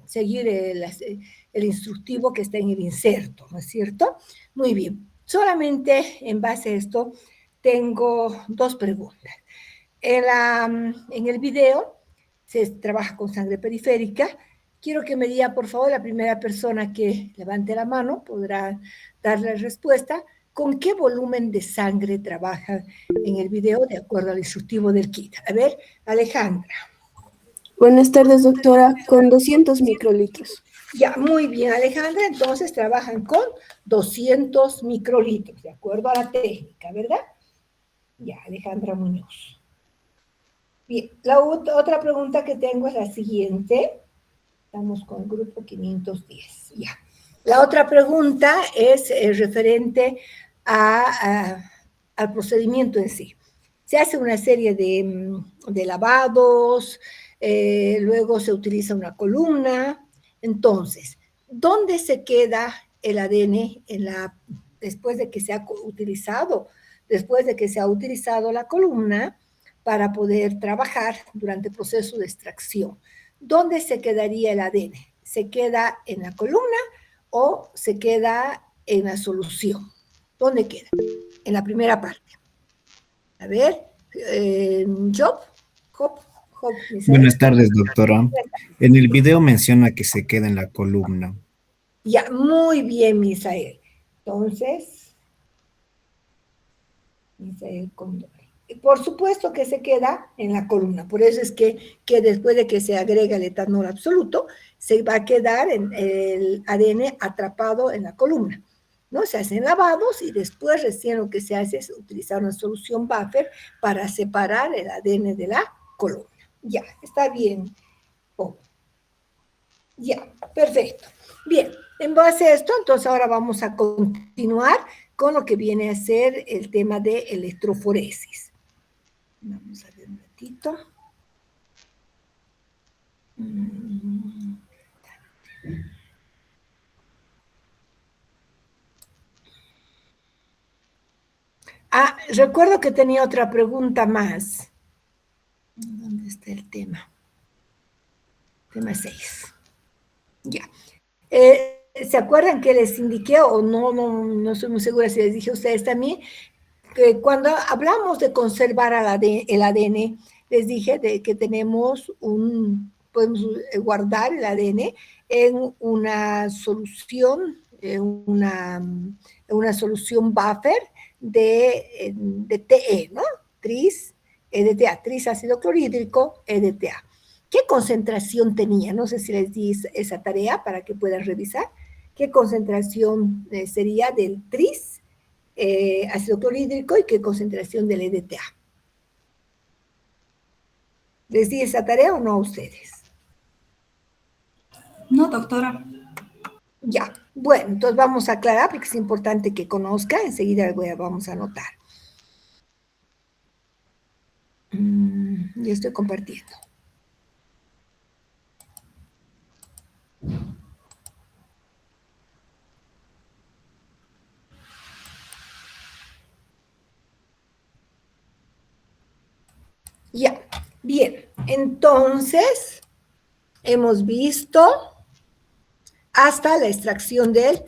seguir el instructivo que está en el inserto, ¿no es cierto? Muy bien. Solamente en base a esto tengo dos preguntas. En el video se trabaja con sangre periférica. Quiero que me diga, por favor, la primera persona que levante la mano podrá dar la respuesta. ¿Con qué volumen de sangre trabaja en el video de acuerdo al instructivo del kit? A ver, Alejandra. Buenas tardes, doctora. Con 200 microlitros. Ya, muy bien, Alejandra. Entonces trabajan con 200 microlitros, de acuerdo a la técnica, ¿verdad? Ya, Alejandra Muñoz. Bien, la otra pregunta que tengo es la siguiente. Estamos con el grupo 510, ya. La otra pregunta es referente al procedimiento en sí. Se hace una serie de lavados, luego se utiliza una columna. Entonces, ¿dónde se queda el ADN después de que se ha utilizado? Después de que se ha utilizado la columna para poder trabajar durante el proceso de extracción. ¿Dónde se quedaría el ADN? ¿Se queda en la columna o se queda en la solución? ¿Dónde queda? En la primera parte. A ver, Job. Buenas tardes, doctora. En el video menciona que se queda en la columna. Ya, muy bien, Misael. Entonces, Misael Condori. Por supuesto que se queda en la columna, por eso es que después de que se agrega el etanol absoluto, se va a quedar el ADN atrapado en la columna, ¿no? Se hacen lavados y después recién lo que se hace es utilizar una solución buffer para separar el ADN de la columna. Ya, está bien. Oh. Ya, perfecto. Bien, en base a esto, entonces ahora vamos a continuar con lo que viene a ser el tema de electroforesis. Vamos a ver un ratito. Recuerdo que tenía otra pregunta más. ¿Dónde está el tema? Tema 6. Ya. ¿Se acuerdan que les indiqué, o no estoy muy segura si les dije a ustedes también, que cuando hablamos de conservar el ADN, les dije que podemos guardar el ADN en una solución, una solución buffer de TE, ¿no? Tris, EDTA, trisácido clorhídrico, EDTA. ¿Qué concentración tenía? No sé si les di esa tarea para que puedan revisar. ¿Qué concentración sería del tris, ácido clorhídrico, y qué concentración del EDTA? ¿Les di esa tarea o no a ustedes? No, doctora. Ya, bueno, entonces vamos a aclarar porque es importante que conozca, enseguida vamos a anotar. Ya estoy compartiendo. Ya, bien, entonces hemos visto hasta la extracción del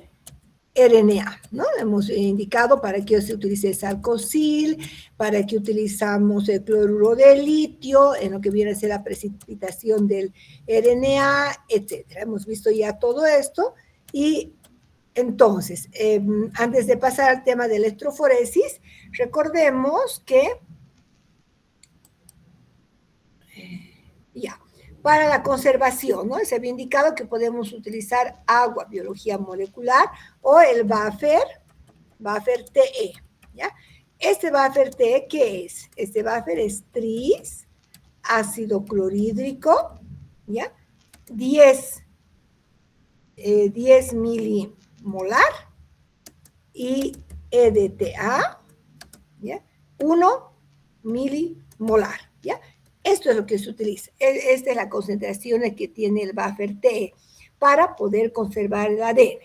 RNA, ¿no? Hemos indicado para qué se utiliza salcosil, para qué utilizamos el cloruro de litio, en lo que viene a ser la precipitación del RNA, etcétera. Hemos visto ya todo esto y entonces, antes de pasar al tema de electroforesis, recordemos que ya, para la conservación, ¿no? Se había indicado que podemos utilizar agua, biología molecular, o el buffer TE, ¿ya? Este buffer TE, ¿qué es? Este buffer es tris, ácido clorhídrico, ¿ya? 10 milimolar, y EDTA, ¿ya? 1 milimolar, ¿ya? Esto es lo que se utiliza. Esta es la concentración que tiene el buffer TE para poder conservar el ADN.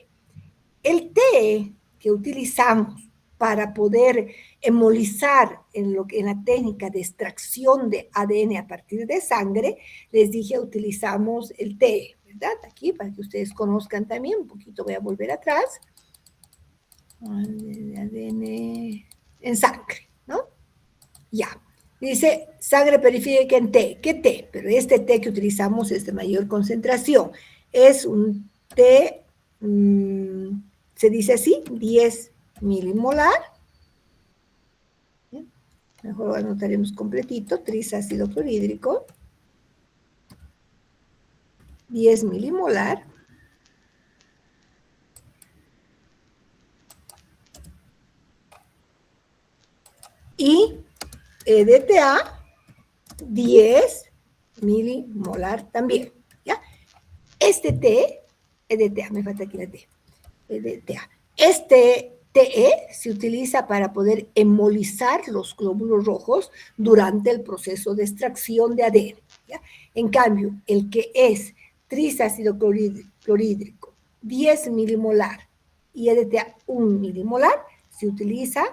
El TE que utilizamos para poder hemolizar en la técnica de extracción de ADN a partir de sangre, les dije, utilizamos el TE, ¿verdad? Aquí, para que ustedes conozcan también, un poquito voy a volver atrás. ADN en sangre, ¿no? Ya. Dice sangre periférica en T. ¿Qué T? Pero este T que utilizamos es de mayor concentración. Es un T, se dice así, 10 milimolar. ¿Bien? Mejor lo anotaremos completito, trisácido clorhídrico. 10 milimolar. Y EDTA, 10 milimolar también, ¿ya? Este T, EDTA, me falta aquí la T, EDTA. Este TE se utiliza para poder hemolizar los glóbulos rojos durante el proceso de extracción de ADN, ¿ya? En cambio, el que es trisácido clorhídrico, 10 milimolar, y EDTA 1 milimolar, se utiliza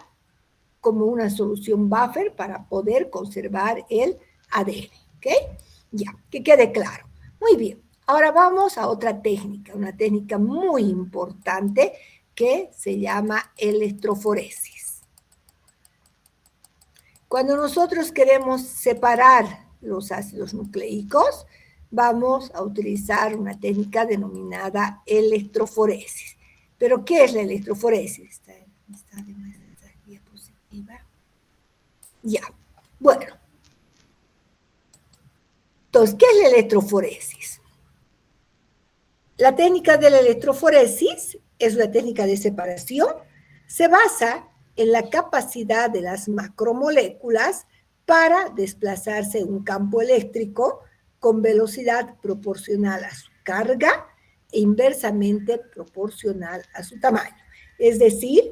como una solución buffer para poder conservar el ADN, ¿ok? Ya, que quede claro. Muy bien, ahora vamos a otra técnica, una técnica muy importante que se llama electroforesis. Cuando nosotros queremos separar los ácidos nucleicos, vamos a utilizar una técnica denominada electroforesis. ¿Pero qué es la electroforesis? Está de más diapositiva. Ya, bueno. Entonces, ¿qué es la electroforesis? La técnica de la electroforesis es una técnica de separación. Se basa en la capacidad de las macromoléculas para desplazarse en un campo eléctrico con velocidad proporcional a su carga e inversamente proporcional a su tamaño. Es decir,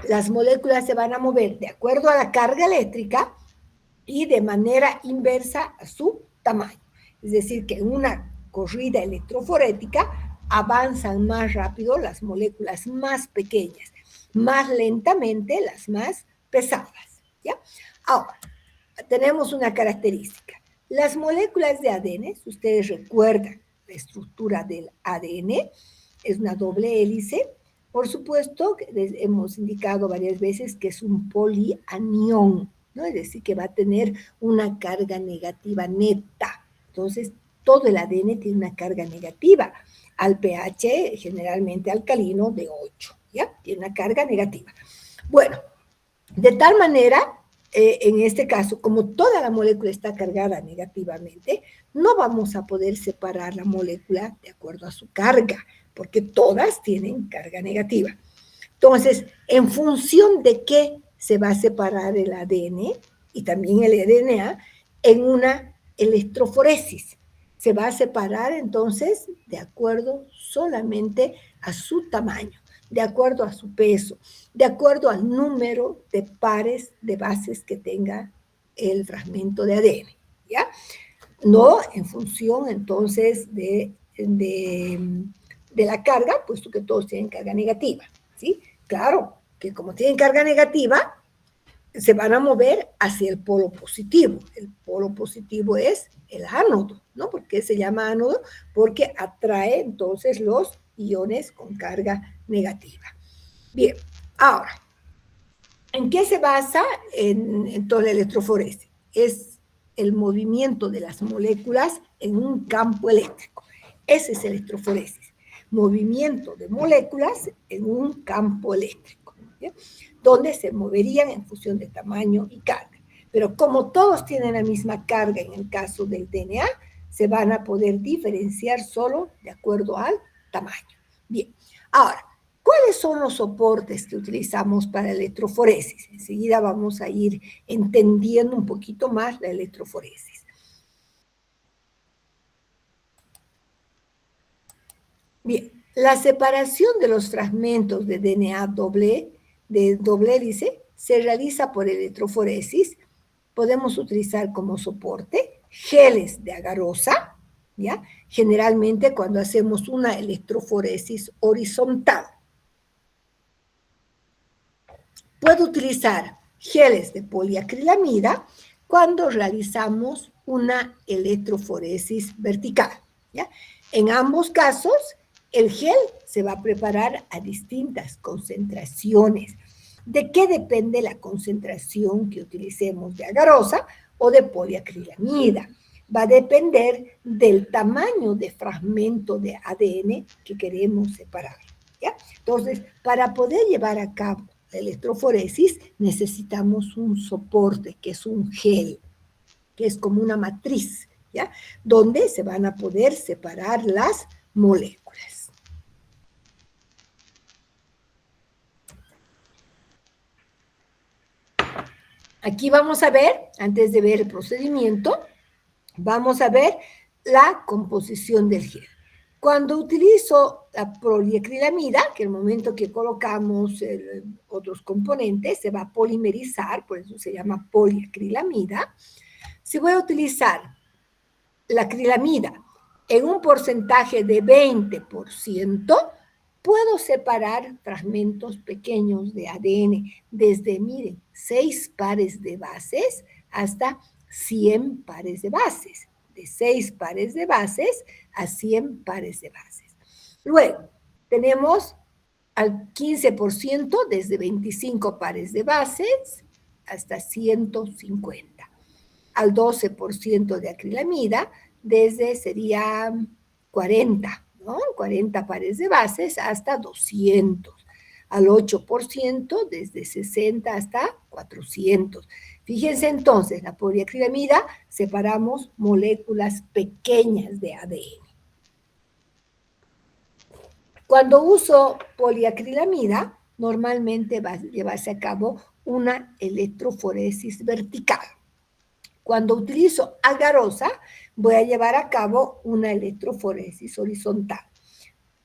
las moléculas se van a mover de acuerdo a la carga eléctrica y de manera inversa a su tamaño. Es decir, que en una corrida electroforética avanzan más rápido las moléculas más pequeñas, más lentamente las más pesadas, ¿ya? Ahora, tenemos una característica. Las moléculas de ADN, si ustedes recuerdan la estructura del ADN, es una doble hélice. Por supuesto, hemos indicado varias veces que es un polianión, ¿no? Es decir, que va a tener una carga negativa neta. Entonces, todo el ADN tiene una carga negativa, al pH generalmente alcalino de 8, ¿ya? Tiene una carga negativa. Bueno, de tal manera, en este caso, como toda la molécula está cargada negativamente, no vamos a poder separar la molécula de acuerdo a su carga, porque todas tienen carga negativa. Entonces, en función de qué se va a separar el ADN y también el RNA en una electroforesis. Se va a separar entonces de acuerdo solamente a su tamaño, de acuerdo a su peso, de acuerdo al número de pares de bases que tenga el fragmento de ADN, ¿ya? No en función entonces de la carga, puesto que todos tienen carga negativa, ¿sí? Claro que como tienen carga negativa, se van a mover hacia el polo positivo. El polo positivo es el ánodo, ¿no? ¿Por qué se llama ánodo? Porque atrae entonces los iones con carga negativa. Bien, ahora, ¿en qué se basa en toda la electroforesis? Es el movimiento de las moléculas en un campo eléctrico. Ese es electroforesis. Movimiento de moléculas en un campo eléctrico, ¿bien? Donde se moverían en función de tamaño y carga. Pero como todos tienen la misma carga en el caso del DNA, se van a poder diferenciar solo de acuerdo al tamaño. Bien, ahora, ¿cuáles son los soportes que utilizamos para electroforesis? Enseguida vamos a ir entendiendo un poquito más la electroforesis. Bien, la separación de los fragmentos de DNA de doble hélice se realiza por electroforesis. Podemos utilizar como soporte geles de agarosa, ¿ya? Generalmente cuando hacemos una electroforesis horizontal. Puedo utilizar geles de poliacrilamida cuando realizamos una electroforesis vertical, ¿ya? En ambos casos, el gel se va a preparar a distintas concentraciones. ¿De qué depende la concentración que utilicemos de agarosa o de poliacrilamida? Va a depender del tamaño de fragmento de ADN que queremos separar, ¿ya? Entonces, para poder llevar a cabo la electroforesis, necesitamos un soporte, que es un gel, que es como una matriz, ¿ya? Donde se van a poder separar las moléculas. Aquí vamos a ver, antes de ver el procedimiento, vamos a ver la composición del gel. Cuando utilizo la poliacrilamida, que el momento que colocamos otros componentes se va a polimerizar, por eso se llama poliacrilamida. Si voy a utilizar la acrilamida en un porcentaje de 20%, puedo separar fragmentos pequeños de ADN desde, miren, 6 pares de bases hasta 100 pares de bases. De 6 pares de bases a 100 pares de bases. Luego, tenemos al 15% desde 25 pares de bases hasta 150. Al 12% de acrilamida desde sería 40, ¿no? 40 pares de bases hasta 200. Al 8% desde 60 hasta 400. Fíjense entonces, la poliacrilamida separamos moléculas pequeñas de ADN. Cuando uso poliacrilamida, normalmente va a llevarse a cabo una electroforesis vertical. Cuando utilizo agarosa, voy a llevar a cabo una electroforesis horizontal.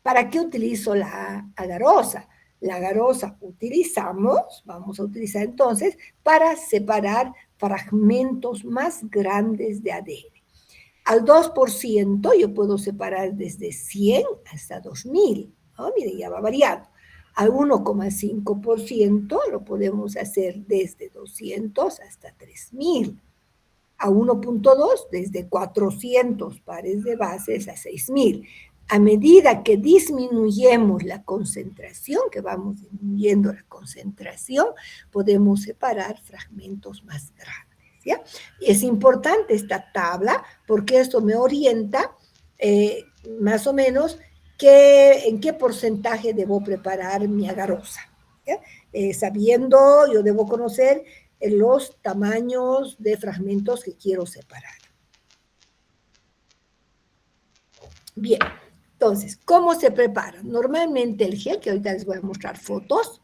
¿Para qué utilizo la agarosa? La agarosa vamos a utilizar entonces, para separar fragmentos más grandes de ADN. Al 2% yo puedo separar desde 100 hasta 2000, ¿no? Miren, ya va variando. Al 1,5% lo podemos hacer desde 200 hasta 3000. A 1,2 desde 400 pares de bases a 6000. A medida que disminuyemos la concentración, que vamos disminuyendo la concentración, podemos separar fragmentos más grandes, ¿ya? Y es importante esta tabla porque esto me orienta más o menos en qué porcentaje debo preparar mi agarosa, ¿ya? Sabiendo, yo debo conocer los tamaños de fragmentos que quiero separar. Bien, entonces, ¿cómo se prepara? Normalmente el gel, que ahorita les voy a mostrar fotos,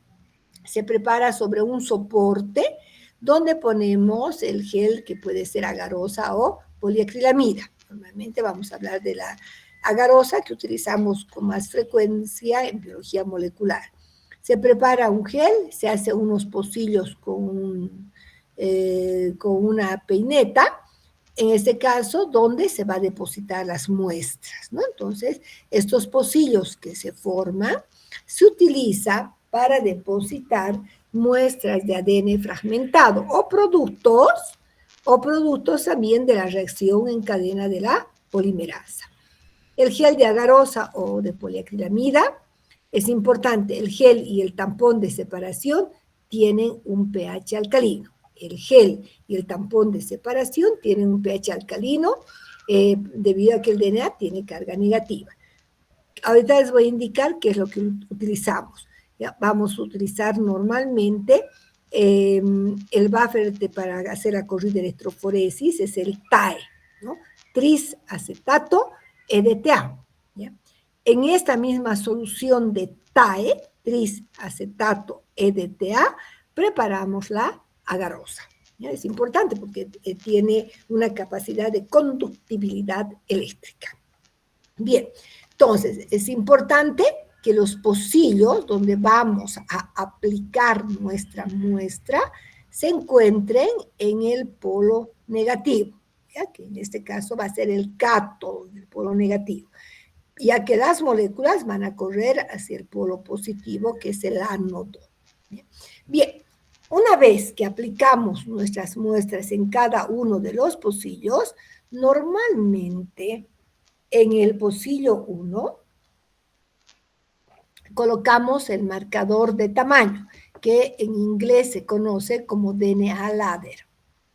se prepara sobre un soporte donde ponemos el gel que puede ser agarosa o poliacrilamida. Normalmente vamos a hablar de la agarosa que utilizamos con más frecuencia en biología molecular. Se prepara un gel, se hace unos pocillos con una peineta, en este caso, donde se va a depositar las muestras, ¿no? Entonces, estos pocillos que se forman se utiliza para depositar muestras de ADN fragmentado o productos también de la reacción en cadena de la polimerasa. El gel de agarosa o de poliacrilamida es importante. El gel y el tampón de separación tienen un pH alcalino. El gel y el tampón de separación tienen un pH alcalino debido a que el DNA tiene carga negativa. Ahorita les voy a indicar qué es lo que utilizamos. Ya, vamos a utilizar normalmente el buffer para hacer la corrida de electroforesis, es el TAE, ¿no? Trisacetato EDTA. ¿Ya? En esta misma solución de TAE, trisacetato EDTA, preparamos la agarosa. ¿Ya? Es importante porque tiene una capacidad de conductibilidad eléctrica. Bien, entonces es importante que los pocillos donde vamos a aplicar nuestra muestra se encuentren en el polo negativo, ¿ya? Que en este caso va a ser el cátodo del polo negativo, ya que las moléculas van a correr hacia el polo positivo, que es el ánodo. Bien, Una vez que aplicamos nuestras muestras en cada uno de los pocillos, normalmente en el pocillo 1 colocamos el marcador de tamaño, que en inglés se conoce como DNA ladder,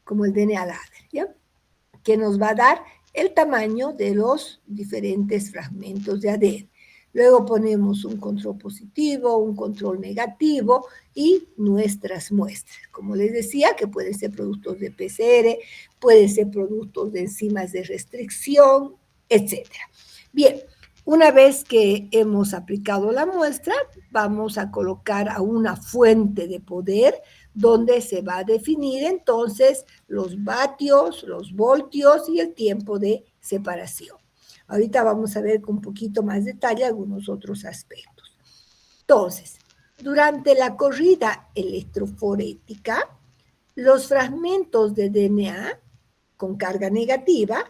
como el DNA ladder, ¿ya? Que nos va a dar el tamaño de los diferentes fragmentos de ADN. Luego ponemos un control positivo, un control negativo y nuestras muestras. Como les decía, que pueden ser productos de PCR, pueden ser productos de enzimas de restricción, etc. Bien, una vez que hemos aplicado la muestra, vamos a colocar a una fuente de poder donde se va a definir entonces los vatios, los voltios y el tiempo de separación. Ahorita vamos a ver con un poquito más detalle algunos otros aspectos. Entonces, durante la corrida electroforética, los fragmentos de DNA con carga negativa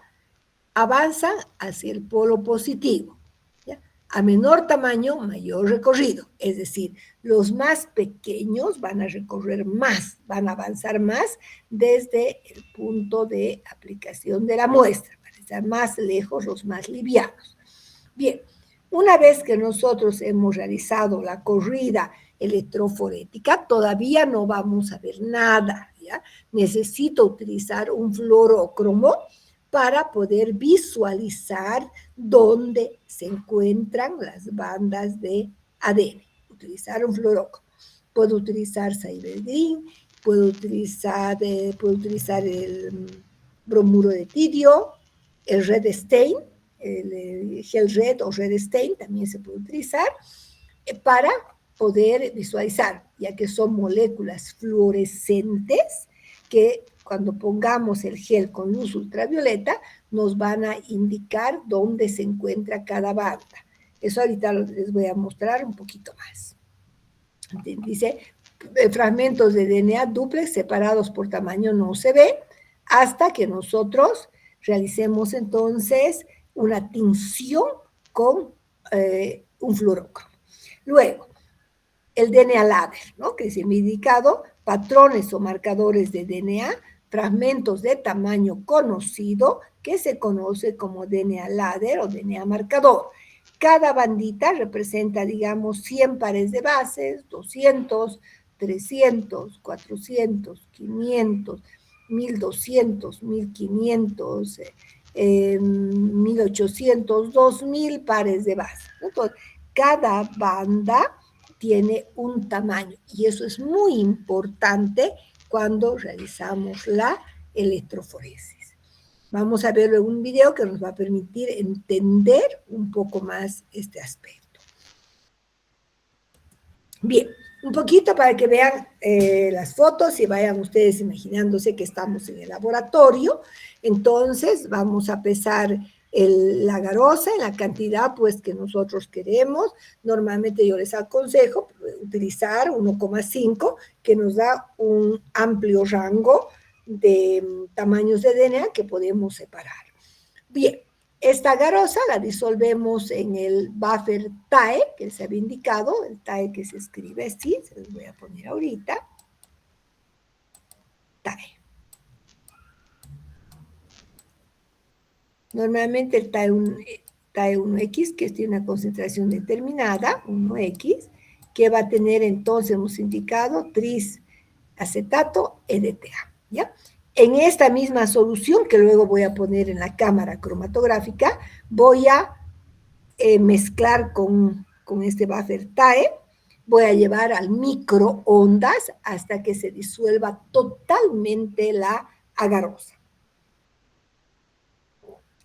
avanzan hacia el polo positivo. ¿Ya? A menor tamaño, mayor recorrido. Es decir, los más pequeños van a recorrer más, van a avanzar más desde el punto de aplicación de la muestra, van a estar más lejos los más livianos. Bien, una vez que nosotros hemos realizado la corrida electroforética, todavía no vamos a ver nada, ¿ya? Necesito utilizar un fluorócromo para poder visualizar dónde se encuentran las bandas de ADN. Utilizar un fluorócromo. Puedo utilizar Cyber-Green, puedo utilizar el bromuro de tirio, el Red Stain, el Gel Red o Red Stain también se puede utilizar para poder visualizar, ya que son moléculas fluorescentes que cuando pongamos el gel con luz ultravioleta nos van a indicar dónde se encuentra cada banda. Eso ahorita les voy a mostrar un poquito más. Dice, fragmentos de DNA dúplex separados por tamaño no se ve hasta que nosotros realicemos entonces una tinción con un fluorócromo. Luego, el DNA ladder, ¿no? Que se me ha indicado patrones o marcadores de DNA, fragmentos de tamaño conocido, que se conoce como DNA ladder o DNA marcador. Cada bandita representa, digamos, 100 pares de bases, 200, 300, 400, 500, 1200, 1500, 1800, 2000 pares de bases. Entonces, cada banda tiene un tamaño y eso es muy importante cuando realizamos la electroforesis. Vamos a ver un video que nos va a permitir entender un poco más este aspecto. Bien, un poquito para que vean las fotos y vayan ustedes imaginándose que estamos en el laboratorio. Entonces vamos a pesar la garosa en la cantidad pues que nosotros queremos. Normalmente yo les aconsejo utilizar 1,5 que nos da un amplio rango de tamaños de DNA que podemos separar. Bien, esta garosa la disolvemos en el buffer TAE, que les había indicado, el TAE que se escribe así, se los voy a poner ahorita. TAE. Normalmente el TAE 1X, que tiene una concentración determinada, 1X, que va a tener entonces, hemos indicado, trisacetato EDTA, ¿ya? En esta misma solución, que luego voy a poner en la cámara cromatográfica, voy a mezclar con este buffer TAE, voy a llevar al microondas hasta que se disuelva totalmente la agarosa.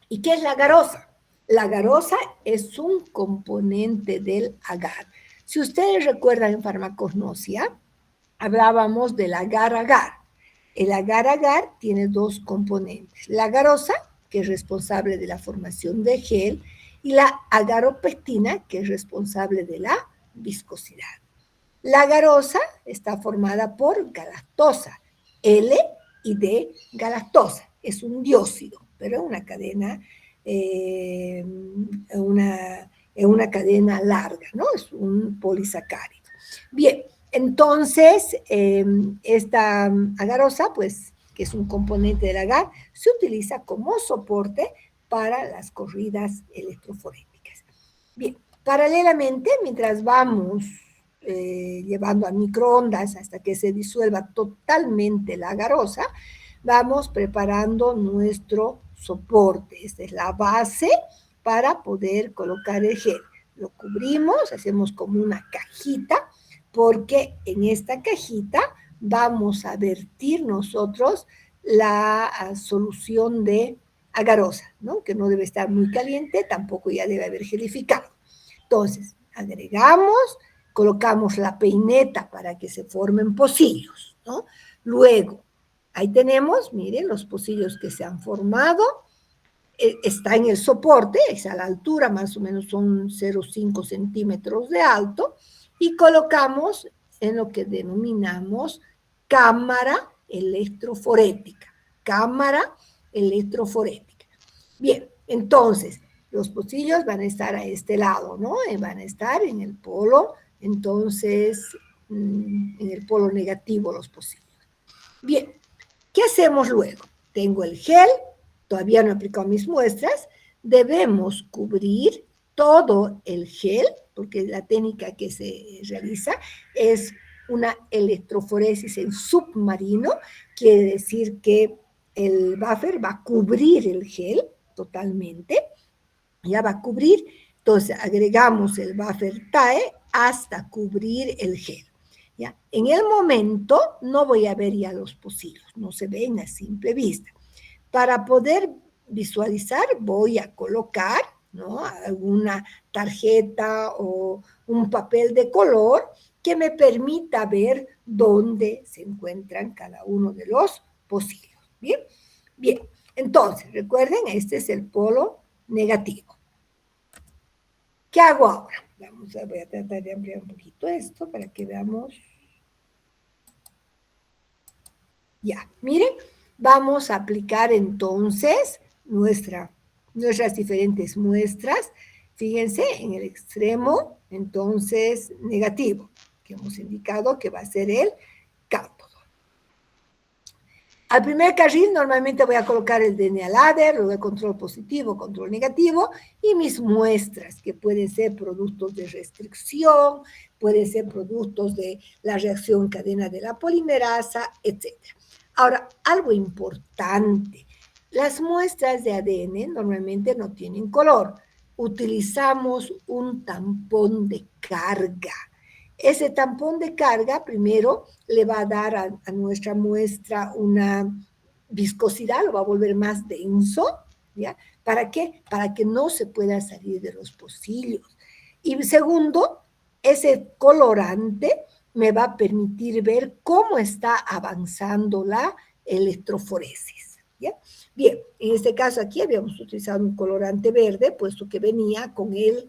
¿Y qué es la agarosa? La agarosa es un componente del agar. Si ustedes recuerdan en farmacognosia, hablábamos del agar-agar. El agar-agar tiene dos componentes. La agarosa, que es responsable de la formación de gel, y la agaropectina, que es responsable de la viscosidad. La agarosa está formada por galactosa, L y D galactosa. Es un dióxido, pero es una cadena, una cadena larga, ¿no? Es un polisacárido. Bien, Entonces, esta agarosa, pues, que es un componente del agar, se utiliza como soporte para las corridas electroforéticas. Bien, paralelamente, mientras vamos llevando a microondas hasta que se disuelva totalmente la agarosa, vamos preparando nuestro soporte. Esta es la base para poder colocar el gel. Lo cubrimos, hacemos como una cajita, porque en esta cajita vamos a vertir nosotros la solución de agarosa, ¿no? Que no debe estar muy caliente, tampoco ya debe haber gelificado. Entonces, agregamos, colocamos la peineta para que se formen pocillos, ¿no? Luego, ahí tenemos, miren, los pocillos que se han formado, está en el soporte, es a la altura, más o menos son 0,5 centímetros de alto, y colocamos en lo que denominamos cámara electroforética. Cámara electroforética. Bien, entonces, los pocillos van a estar a este lado, ¿no? Van a estar en el polo, entonces, en el polo negativo los pocillos. Bien, ¿qué hacemos luego? Tengo el gel, todavía no he aplicado mis muestras, debemos cubrir todo el gel, porque la técnica que se realiza es una electroforesis en submarino, quiere decir que el buffer va a cubrir el gel totalmente, ya va a cubrir, entonces agregamos el buffer TAE hasta cubrir el gel. ¿Ya? En el momento no voy a ver ya los pocillos, no se ven a simple vista. Para poder visualizar voy a colocar, ¿no?, alguna tarjeta o un papel de color que me permita ver dónde se encuentran cada uno de los pocillos. ¿Bien? Bien, entonces, recuerden, este es el polo negativo. ¿Qué hago ahora? Voy a tratar de ampliar un poquito esto para que veamos. Ya, miren, vamos a aplicar entonces nuestras diferentes muestras. Fíjense, en el extremo, entonces, negativo, que hemos indicado que va a ser el cátodo. Al primer carril normalmente voy a colocar el DNA ladder, luego el control positivo, control negativo, y mis muestras, que pueden ser productos de restricción, pueden ser productos de la reacción en cadena de la polimerasa, etc. Ahora, algo importante, las muestras de ADN normalmente no tienen color. Utilizamos un tampón de carga. Ese tampón de carga primero le va a dar a nuestra muestra una viscosidad, lo va a volver más denso, ¿ya? ¿Para qué? Para que no se pueda salir de los pocillos. Y segundo, ese colorante me va a permitir ver cómo está avanzando la electroforesis, ¿ya? Bien, en este caso aquí habíamos utilizado un colorante verde, puesto que venía con el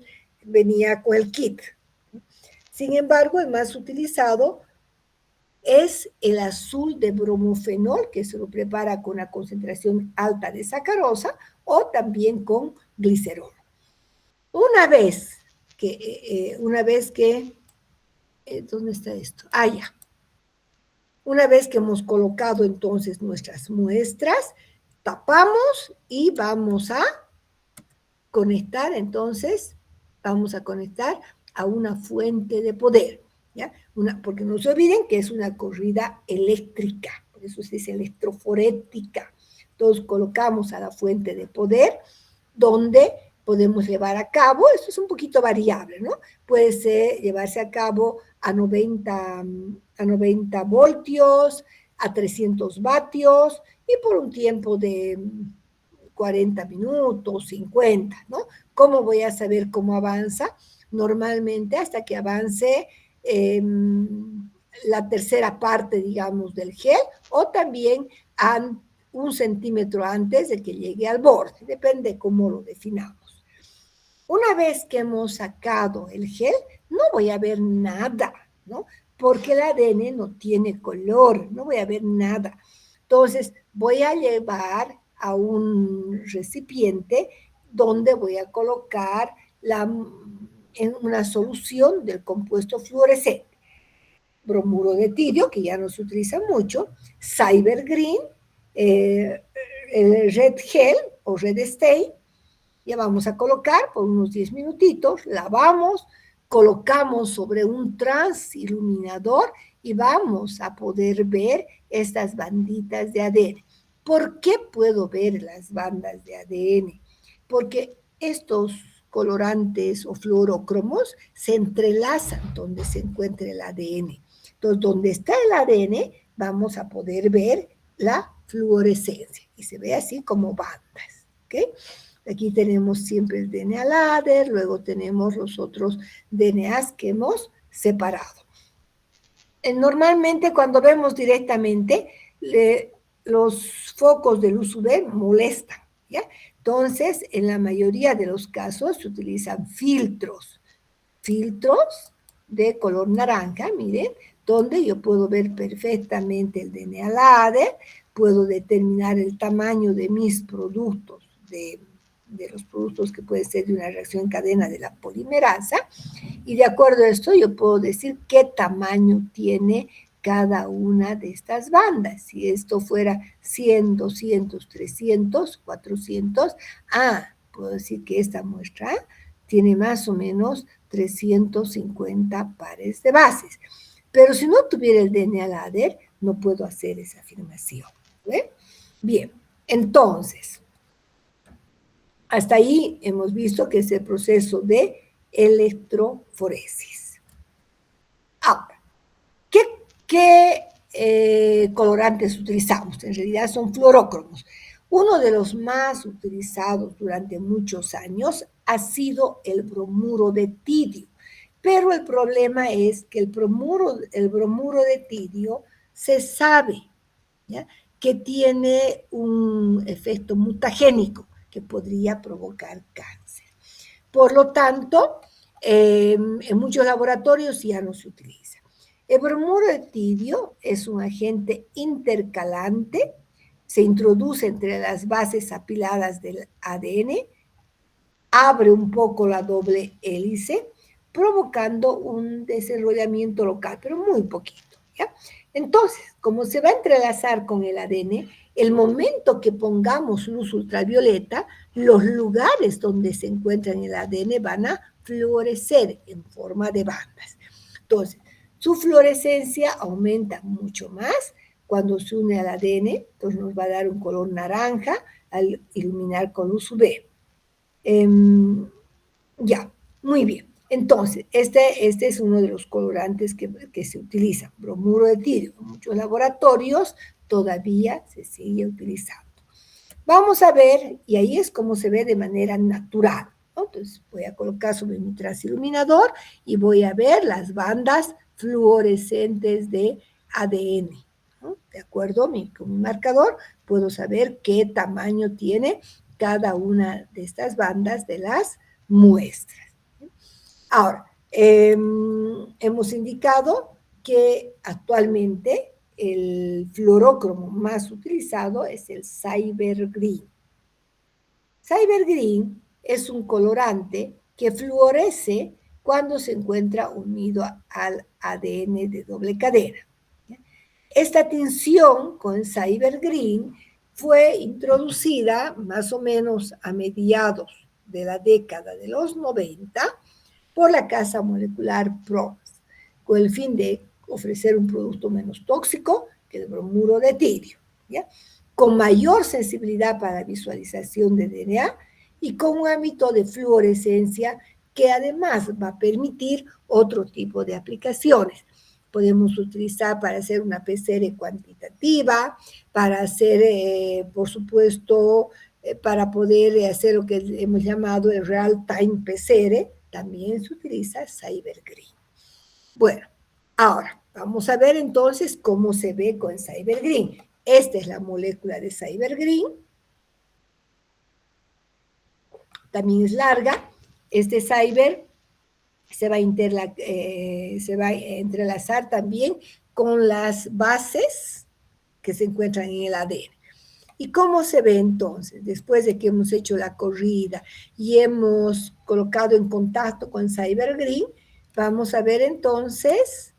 kit. Sin embargo, el más utilizado es el azul de bromofenol, que se lo prepara con una concentración alta de sacarosa o también con glicerol. Una vez que, ¿dónde está esto? Ah, ya. Una vez que hemos colocado entonces nuestras muestras, tapamos y vamos a conectar, entonces, vamos a conectar a una fuente de poder, ¿ya? Porque no se olviden que es una corrida eléctrica, por eso se dice electroforética. Entonces colocamos a la fuente de poder, donde podemos llevar a cabo, esto es un poquito variable, ¿no? Puede ser llevarse a cabo a 90 voltios, a 300 vatios, y por un tiempo de 40 minutos, 50, ¿no? ¿Cómo voy a saber cómo avanza? Normalmente hasta que avance la tercera parte, digamos, del gel, o también un centímetro antes de que llegue al borde, depende de cómo lo definamos. Una vez que hemos sacado el gel, no voy a ver nada, ¿no? Porque el ADN no tiene color, no voy a ver nada. Entonces, voy a llevar a un recipiente donde voy a colocar una solución del compuesto fluorescente. bromuro de tirio, que ya no se utiliza mucho, Cyber Green, el Red Gel o Red Stay. Ya vamos a colocar por unos 10 minutitos, lavamos, colocamos sobre un transiluminador y vamos a poder ver estas banditas de ADN. ¿Por qué puedo ver las bandas de ADN? Porque estos colorantes o fluorocromos se entrelazan donde se encuentra el ADN. Entonces, donde está el ADN, vamos a poder ver la fluorescencia y se ve así como bandas, ¿ok? Aquí tenemos siempre el DNA ladder, luego tenemos los otros DNAs que hemos separado. Normalmente cuando vemos directamente, los focos de luz UV molestan, ¿ya? Entonces, en la mayoría de los casos se utilizan filtros de color naranja, miren, donde yo puedo ver perfectamente el DNA ladder, puedo determinar el tamaño de mis productos, de los productos que puede ser de una reacción en cadena de la polimerasa, y de acuerdo a esto yo puedo decir qué tamaño tiene cada una de estas bandas. Si esto fuera 100, 200, 300, 400, puedo decir que esta muestra tiene más o menos 350 pares de bases. Pero si no tuviera el DNA ladder, no puedo hacer esa afirmación. ¿Ve? Bien, entonces, hasta ahí hemos visto que es el proceso de electroforesis. Ahora, ¿qué colorantes utilizamos? En realidad son fluorócromos. Uno de los más utilizados durante muchos años ha sido el bromuro de tirio, pero el problema es que el bromuro de tirio se sabe, ¿ya?, que tiene un efecto mutagénico que podría provocar cáncer. Por lo tanto, en muchos laboratorios ya no se utiliza. El bromuro de tirio es un agente intercalante, se introduce entre las bases apiladas del ADN, abre un poco la doble hélice, provocando un desenrollamiento local, pero muy poquito, ¿ya? Entonces, como se va a entrelazar con el ADN, el momento que pongamos luz ultravioleta, los lugares donde se encuentra en el ADN van a fluorecer en forma de bandas. Entonces, su fluorescencia aumenta mucho más cuando se une al ADN, entonces nos va a dar un color naranja al iluminar con luz UV. Ya, muy bien. Entonces, este es uno de los colorantes que se utilizan, bromuro de tirio. En muchos laboratorios todavía se sigue utilizando. Vamos a ver, y ahí es como se ve de manera natural, ¿no? Entonces, voy a colocar sobre mi transiluminador y voy a ver las bandas fluorescentes de ADN, ¿no? De acuerdo con mi marcador, puedo saber qué tamaño tiene cada una de estas bandas de las muestras. Ahora, hemos indicado que actualmente el fluorócromo más utilizado es el Cyber Green. Cyber Green es un colorante que fluorece cuando se encuentra unido al ADN de doble cadena. Esta tinción con Cyber Green fue introducida más o menos a mediados de la década de los 90 por la casa molecular PROMAS, con el fin de ofrecer un producto menos tóxico que el bromuro de tirio, ¿ya?, con mayor sensibilidad para la visualización de DNA y con un ámbito de fluorescencia que además va a permitir otro tipo de aplicaciones. Podemos utilizar para hacer una PCR cuantitativa, para hacer, por supuesto, para poder hacer lo que hemos llamado el real-time PCR, también se utiliza Cyber Green. Bueno, ahora vamos a ver entonces cómo se ve con Cyber Green. Esta es la molécula de Cyber Green. También es larga. Este Cyber se va a entrelazar también con las bases que se encuentran en el ADN. ¿Y cómo se ve entonces? Después de que hemos hecho la corrida y hemos colocado en contacto con Cyber Green, vamos a ver entonces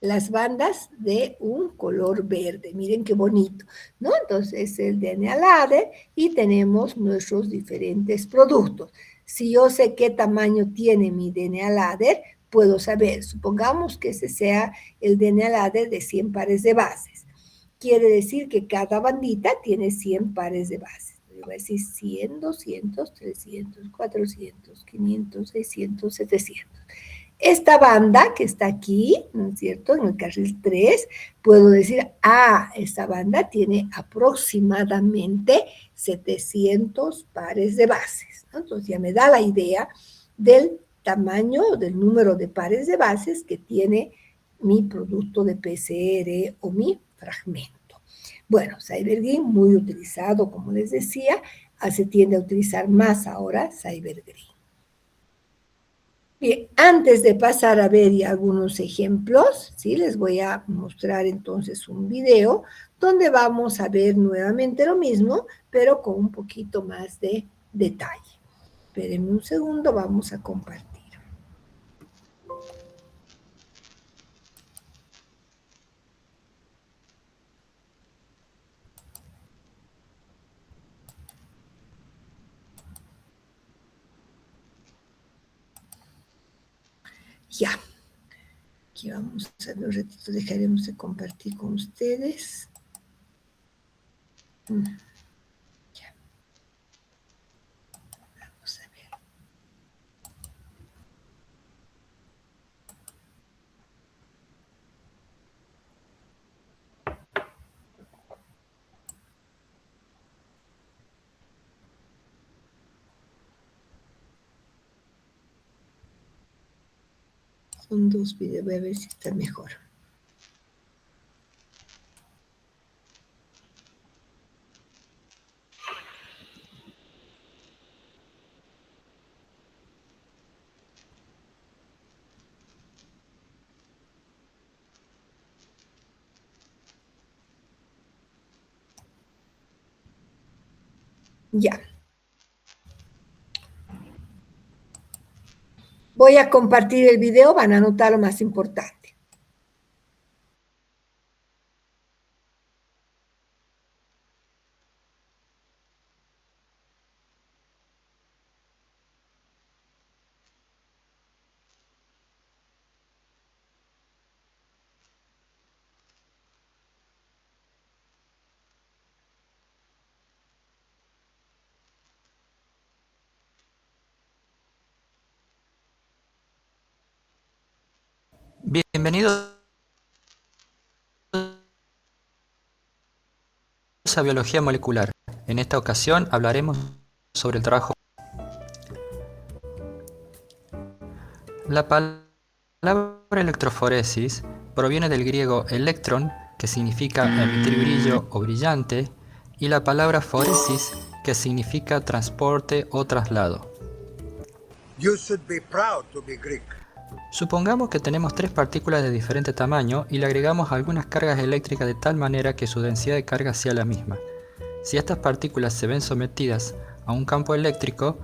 las bandas de un color verde. Miren qué bonito, ¿no? Entonces, el DNA ladder y tenemos nuestros diferentes productos. Si yo sé qué tamaño tiene mi DNA ladder, puedo saber, supongamos que ese sea el DNA ladder de 100 pares de bases. Quiere decir que cada bandita tiene 100 pares de bases. Yo voy a decir 100, 200, 300, 400, 500, 600, 700. Esta banda que está aquí, ¿no es cierto?, en el carril 3, puedo decir, esta banda tiene aproximadamente 700 pares de bases, ¿no? Entonces ya me da la idea del tamaño, del número de pares de bases que tiene mi producto de PCR o mi fragmento. Bueno, CyberGreen, muy utilizado, como les decía, se tiende a utilizar más ahora CyberGreen. Bien, antes de pasar a ver ya algunos ejemplos, ¿sí? Les voy a mostrar entonces un video donde vamos a ver nuevamente lo mismo, pero con un poquito más de detalle. Espérenme un segundo, vamos a compartir. Ya. Aquí vamos a hacer un ratito, dejaremos de compartir con ustedes. Ya. Vamos a ver. Son dos videos, voy a ver si está mejor. Ya. Voy a compartir el video, van a notar lo más importante. Bienvenidos a Biología Molecular. En esta ocasión hablaremos sobre el trabajo. La palabra electroforesis proviene del griego electron, que significa emitir brillo o brillante, y la palabra foresis, que significa transporte o traslado. You should be proud to be Greek. Supongamos que tenemos tres partículas de diferente tamaño y le agregamos algunas cargas eléctricas de tal manera que su densidad de carga sea la misma. Si estas partículas se ven sometidas a un campo eléctrico,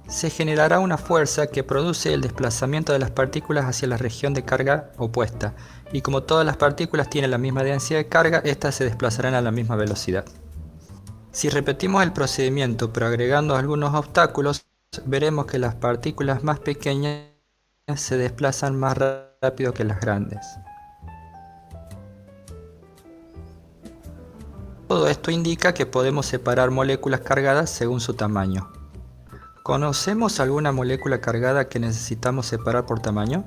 se generará una fuerza que produce el desplazamiento de las partículas hacia la región de carga opuesta, y como todas las partículas tienen la misma densidad de carga, estas se desplazarán a la misma velocidad. Si repetimos el procedimiento pero agregando algunos obstáculos, veremos que las partículas más pequeñas se desplazan más rápido que las grandes. Todo esto indica que podemos separar moléculas cargadas según su tamaño. ¿Conocemos alguna molécula cargada que necesitamos separar por tamaño?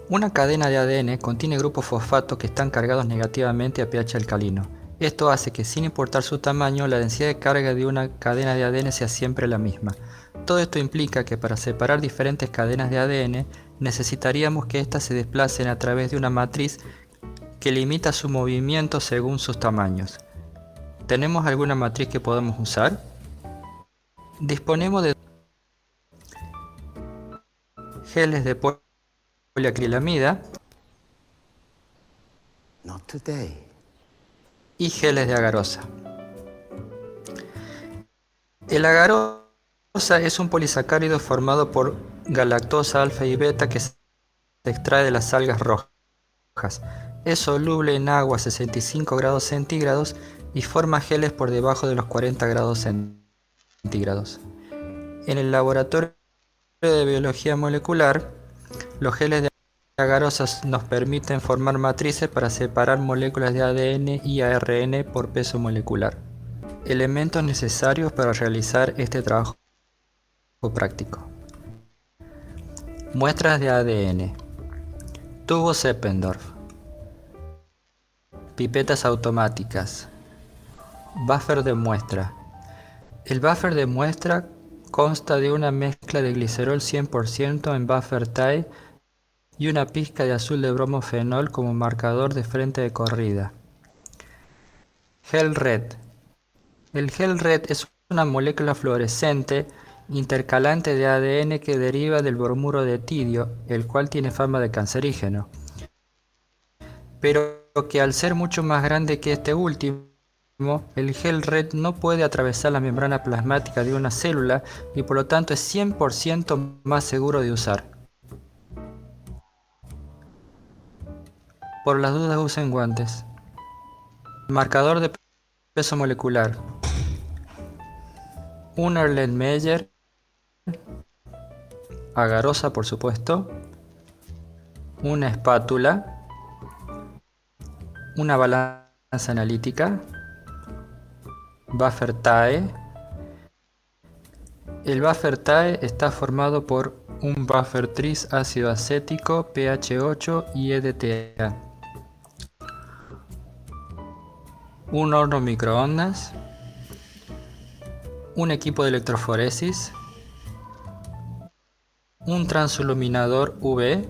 Una cadena de ADN contiene grupos fosfato que están cargados negativamente a pH alcalino. Esto hace que, sin importar su tamaño, la densidad de carga de una cadena de ADN sea siempre la misma. Todo esto implica que para separar diferentes cadenas de ADN necesitaríamos que éstas se desplacen a través de una matriz que limita su movimiento según sus tamaños. ¿Tenemos alguna matriz que podamos usar? Disponemos de geles de poliacrilamida Not today. y geles de agarosa. El agarosa es un polisacárido formado por galactosa alfa y beta que se extrae de las algas rojas. Es soluble en agua a 65 grados centígrados y forma geles por debajo de los 40 grados centígrados. En el laboratorio de biología molecular, los geles de agarosas nos permiten formar matrices para separar moléculas de ADN y ARN por peso molecular, elementos necesarios para realizar este trabajo práctico. Muestras de ADN. Tubo Zeppendorf. Pipetas automáticas. Buffer de muestra. El buffer de muestra consta de una mezcla de glicerol 100% en buffer TAE y una pizca de azul de bromofenol como marcador de frente de corrida. Gel Red. El gel Red es una molécula fluorescente intercalante de ADN que deriva del bromuro de tidio, el cual tiene fama de cancerígeno, pero que al ser mucho más grande que este último, el gel Red no puede atravesar la membrana plasmática de una célula y por lo tanto es 100% más seguro de usar. Por las dudas usen guantes. Marcador de peso molecular. Un Erlenmeyer, agarosa por supuesto, una espátula, una balanza analítica, buffer TAE. El buffer TAE está formado por un buffer tris ácido acético, pH 8 y EDTA. Un horno microondas, un equipo de electroforesis, un transiluminador UV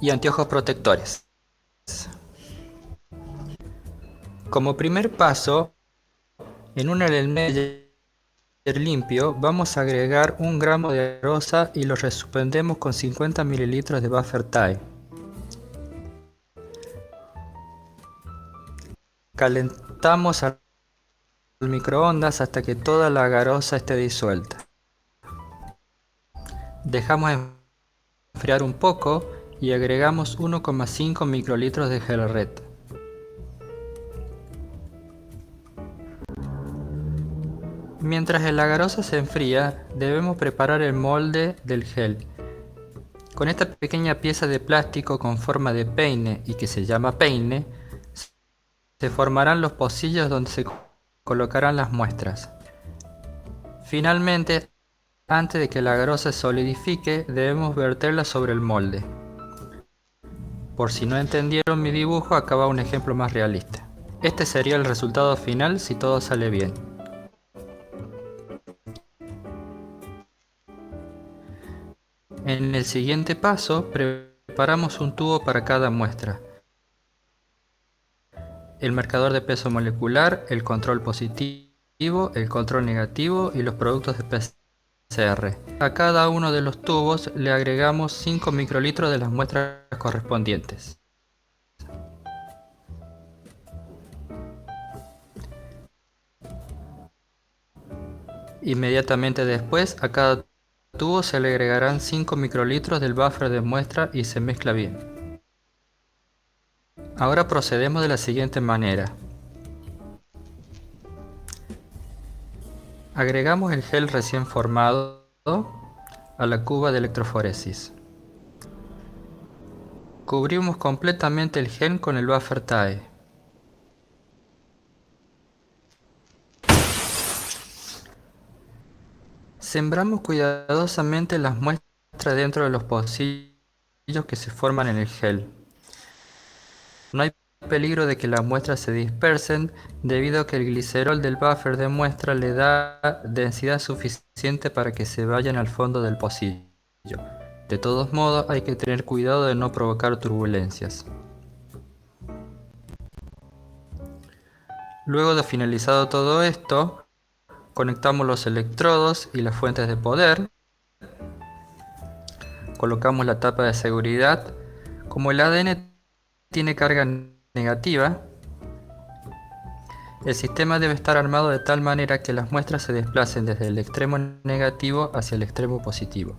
y anteojos protectores. Como primer paso, en un Erlenmeyer limpio vamos a agregar 1 gramo de arosa y lo resuspendemos con 50 ml de buffer TAE. Calentamos al microondas hasta que toda la agarosa esté disuelta. Dejamos enfriar un poco y agregamos 1,5 microlitros de gel Red. Mientras el agarosa se enfría, debemos preparar el molde del gel. Con esta pequeña pieza de plástico con forma de peine y que se llama peine, se formarán los pocillos donde se colocarán las muestras. Finalmente, antes de que la agarosa se solidifique, debemos verterla sobre el molde. Por si no entendieron mi dibujo, acá va un ejemplo más realista. Este sería el resultado final si todo sale bien. En el siguiente paso, preparamos un tubo para cada muestra. El marcador de peso molecular, el control positivo, el control negativo y los productos de PCR. A cada uno de los tubos le agregamos 5 microlitros de las muestras correspondientes. Inmediatamente después, a cada tubo se le agregarán 5 microlitros del buffer de muestra y se mezcla bien. Ahora procedemos de la siguiente manera. Agregamos el gel recién formado a la cuba de electroforesis. Cubrimos completamente el gel con el buffer TAE. Sembramos cuidadosamente las muestras dentro de los pocillos que se forman en el gel. No hay peligro de que las muestras se dispersen debido a que el glicerol del buffer de muestra le da densidad suficiente para que se vayan al fondo del pocillo. De todos modos, hay que tener cuidado de no provocar turbulencias. Luego de finalizado todo esto, conectamos los electrodos y las fuentes de poder. Colocamos la tapa de seguridad. Como el ADN tiene carga negativa, el sistema debe estar armado de tal manera que las muestras se desplacen desde el extremo negativo hacia el extremo positivo.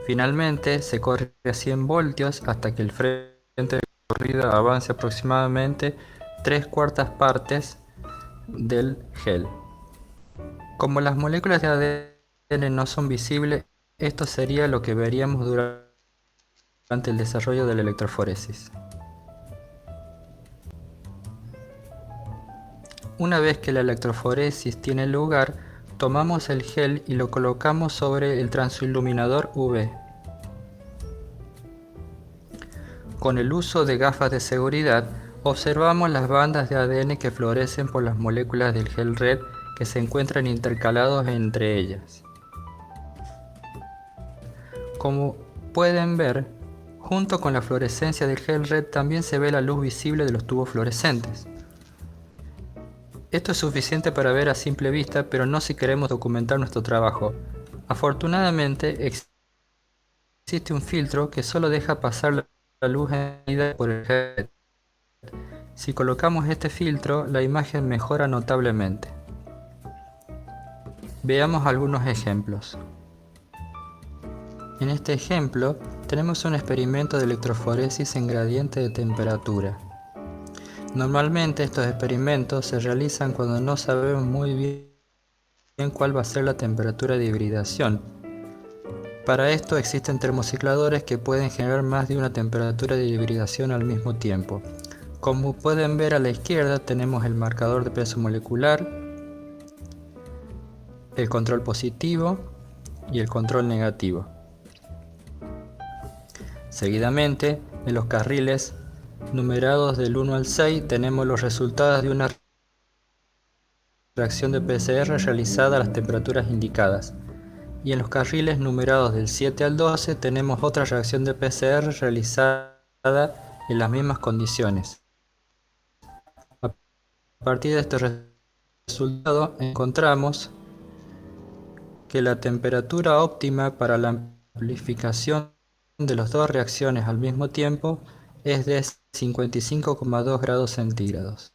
Finalmente, se corre a 100 voltios hasta que el frente de corrida avance aproximadamente 3/4 partes del gel. Como las moléculas de ADN no son visibles, esto sería lo que veríamos durante el desarrollo de la electroforesis. Una vez que la electroforesis tiene lugar, tomamos el gel y lo colocamos sobre el transiluminador UV. Con el uso de gafas de seguridad, observamos las bandas de ADN que fluorescen por las moléculas del gel red que se encuentran intercalados entre ellas. Como pueden ver, junto con la fluorescencia del gel red también se ve la luz visible de los tubos fluorescentes. Esto es suficiente para ver a simple vista, pero no si queremos documentar nuestro trabajo. Afortunadamente, existe un filtro que solo deja pasar la luz emitida por el gel. Si colocamos este filtro, la imagen mejora notablemente. Veamos algunos ejemplos. En este ejemplo, tenemos un experimento de electroforesis en gradiente de temperatura. Normalmente estos experimentos se realizan cuando no sabemos muy bien cuál va a ser la temperatura de hibridación. Para esto existen termocicladores que pueden generar más de una temperatura de hibridación al mismo tiempo. Como pueden ver a la izquierda tenemos el marcador de peso molecular, el control positivo y el control negativo. Seguidamente, en los carriles numerados del 1 al 6 tenemos los resultados de una reacción de PCR realizada a las temperaturas indicadas. Y en los carriles numerados del 7 al 12 tenemos otra reacción de PCR realizada en las mismas condiciones. A partir de este resultado encontramos que la temperatura óptima para la amplificación de las dos reacciones al mismo tiempo es de 55,2 grados centígrados.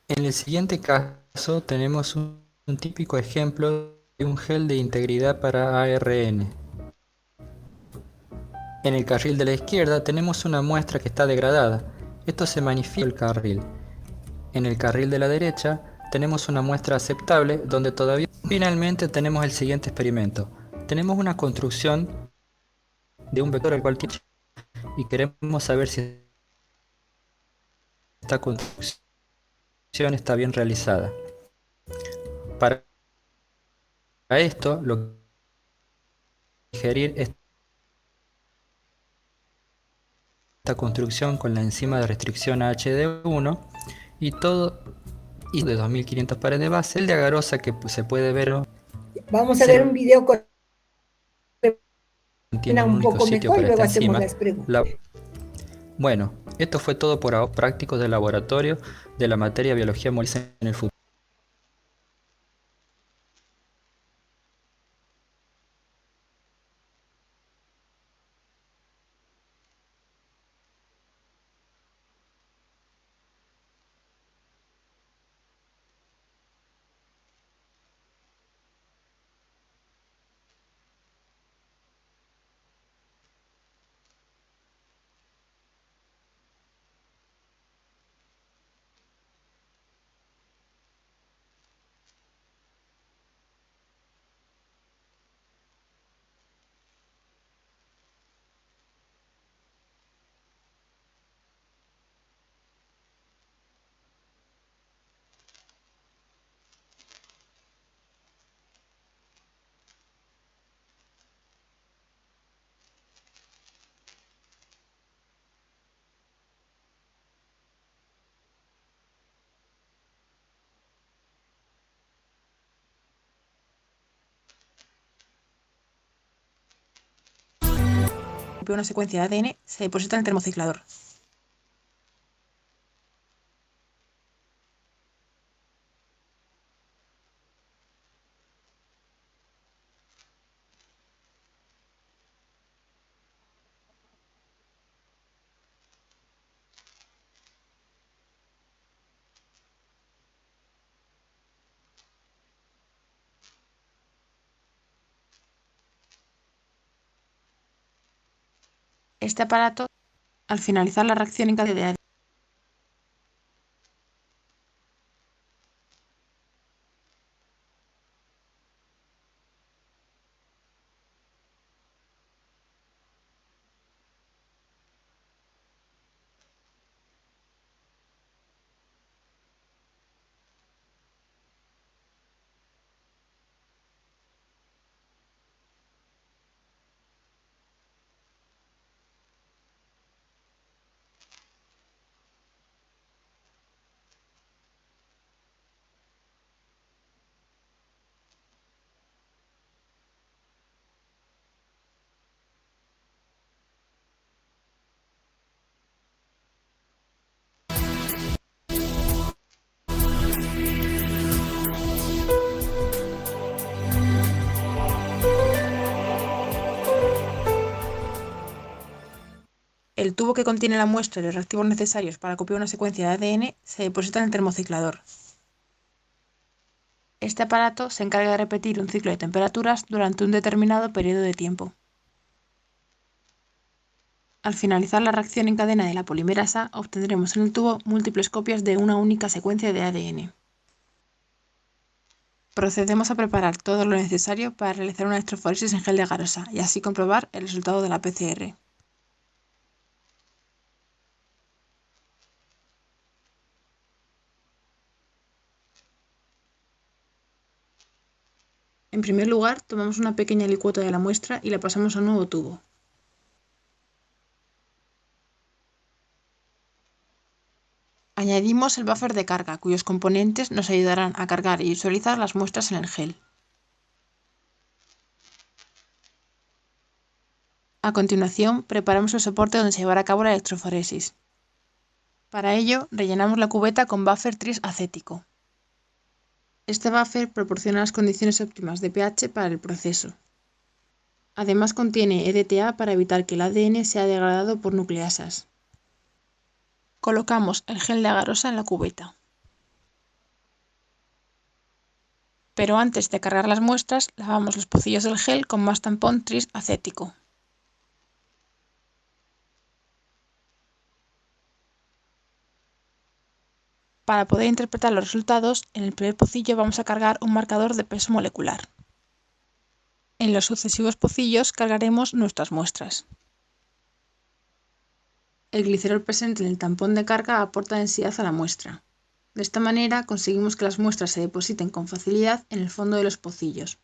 En el siguiente caso tenemos un típico ejemplo de un gel de integridad para ARN. En el carril de la izquierda tenemos una muestra que está degradada. Esto se manifiesta en el carril. En el carril de la derecha tenemos una muestra aceptable donde todavía. Finalmente tenemos el siguiente experimento. Tenemos una construcción de un vector al cual tiene y queremos saber si esta construcción está bien realizada. Para esto, lo que ingerir esta construcción con la enzima de restricción AHD1 y todo de 2500 pares de base. El de agarosa que se puede ver. Vamos a ver un video con tiene un poco sitio mejor y para luego esta hacemos enzima. las preguntas. Bueno, esto fue todo por ahora. Prácticos de laboratorio de la materia biología molecular en el futuro. Una secuencia de ADN se deposita en el termociclador. Este aparato, al finalizar la reacción en cadena de ADN, el tubo que contiene la muestra y los reactivos necesarios para copiar una secuencia de ADN se deposita en el termociclador. Este aparato se encarga de repetir un ciclo de temperaturas durante un determinado periodo de tiempo. Al finalizar la reacción en cadena de la polimerasa, obtendremos en el tubo múltiples copias de una única secuencia de ADN. Procedemos a preparar todo lo necesario para realizar una electroforesis en gel de agarosa y así comprobar el resultado de la PCR. En primer lugar, tomamos una pequeña licuota de la muestra y la pasamos a un nuevo tubo. Añadimos el buffer de carga, cuyos componentes nos ayudarán a cargar y visualizar las muestras en el gel. A continuación, preparamos el soporte donde se llevará a cabo la electroforesis. Para ello, rellenamos la cubeta con buffer trisacético. Este buffer proporciona las condiciones óptimas de pH para el proceso. Además contiene EDTA para evitar que el ADN sea degradado por nucleasas. Colocamos el gel de agarosa en la cubeta. Pero antes de cargar las muestras, lavamos los pocillos del gel con más tampón trisacético. Para poder interpretar los resultados, en el primer pocillo vamos a cargar un marcador de peso molecular. En los sucesivos pocillos cargaremos nuestras muestras. El glicerol presente en el tampón de carga aporta densidad a la muestra. De esta manera conseguimos que las muestras se depositen con facilidad en el fondo de los pocillos.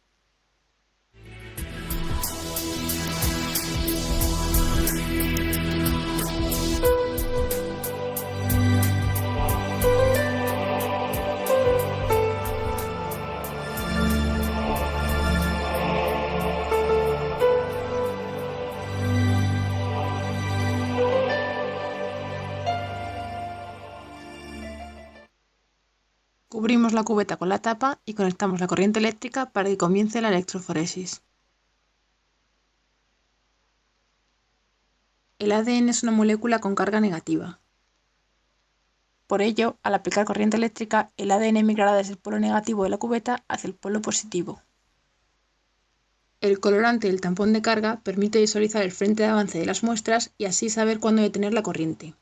Cubrimos la cubeta con la tapa y conectamos la corriente eléctrica para que comience la electroforesis. El ADN es una molécula con carga negativa. Por ello, al aplicar corriente eléctrica, el ADN migrará desde el polo negativo de la cubeta hacia el polo positivo. El colorante del tampón de carga permite visualizar el frente de avance de las muestras y así saber cuándo detener la corriente.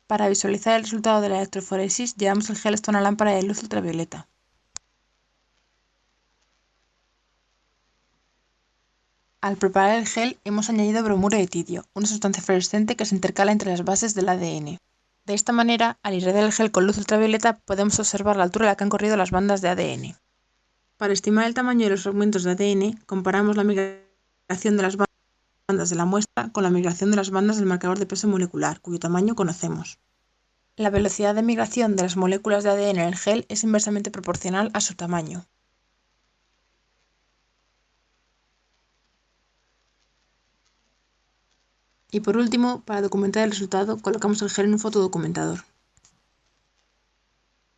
Para visualizar el resultado de la electroforesis, llevamos el gel hasta una lámpara de luz ultravioleta. Al preparar el gel, hemos añadido bromuro de tirio, una sustancia fluorescente que se intercala entre las bases del ADN. De esta manera, al irradiar el gel con luz ultravioleta, podemos observar la altura a la que han corrido las bandas de ADN. Para estimar el tamaño de los fragmentos de ADN, comparamos la migración de las bandas de la muestra con la migración de las bandas del marcador de peso molecular, cuyo tamaño conocemos. La velocidad de migración de las moléculas de ADN en el gel es inversamente proporcional a su tamaño. Y por último, para documentar el resultado, colocamos el gel en un fotodocumentador.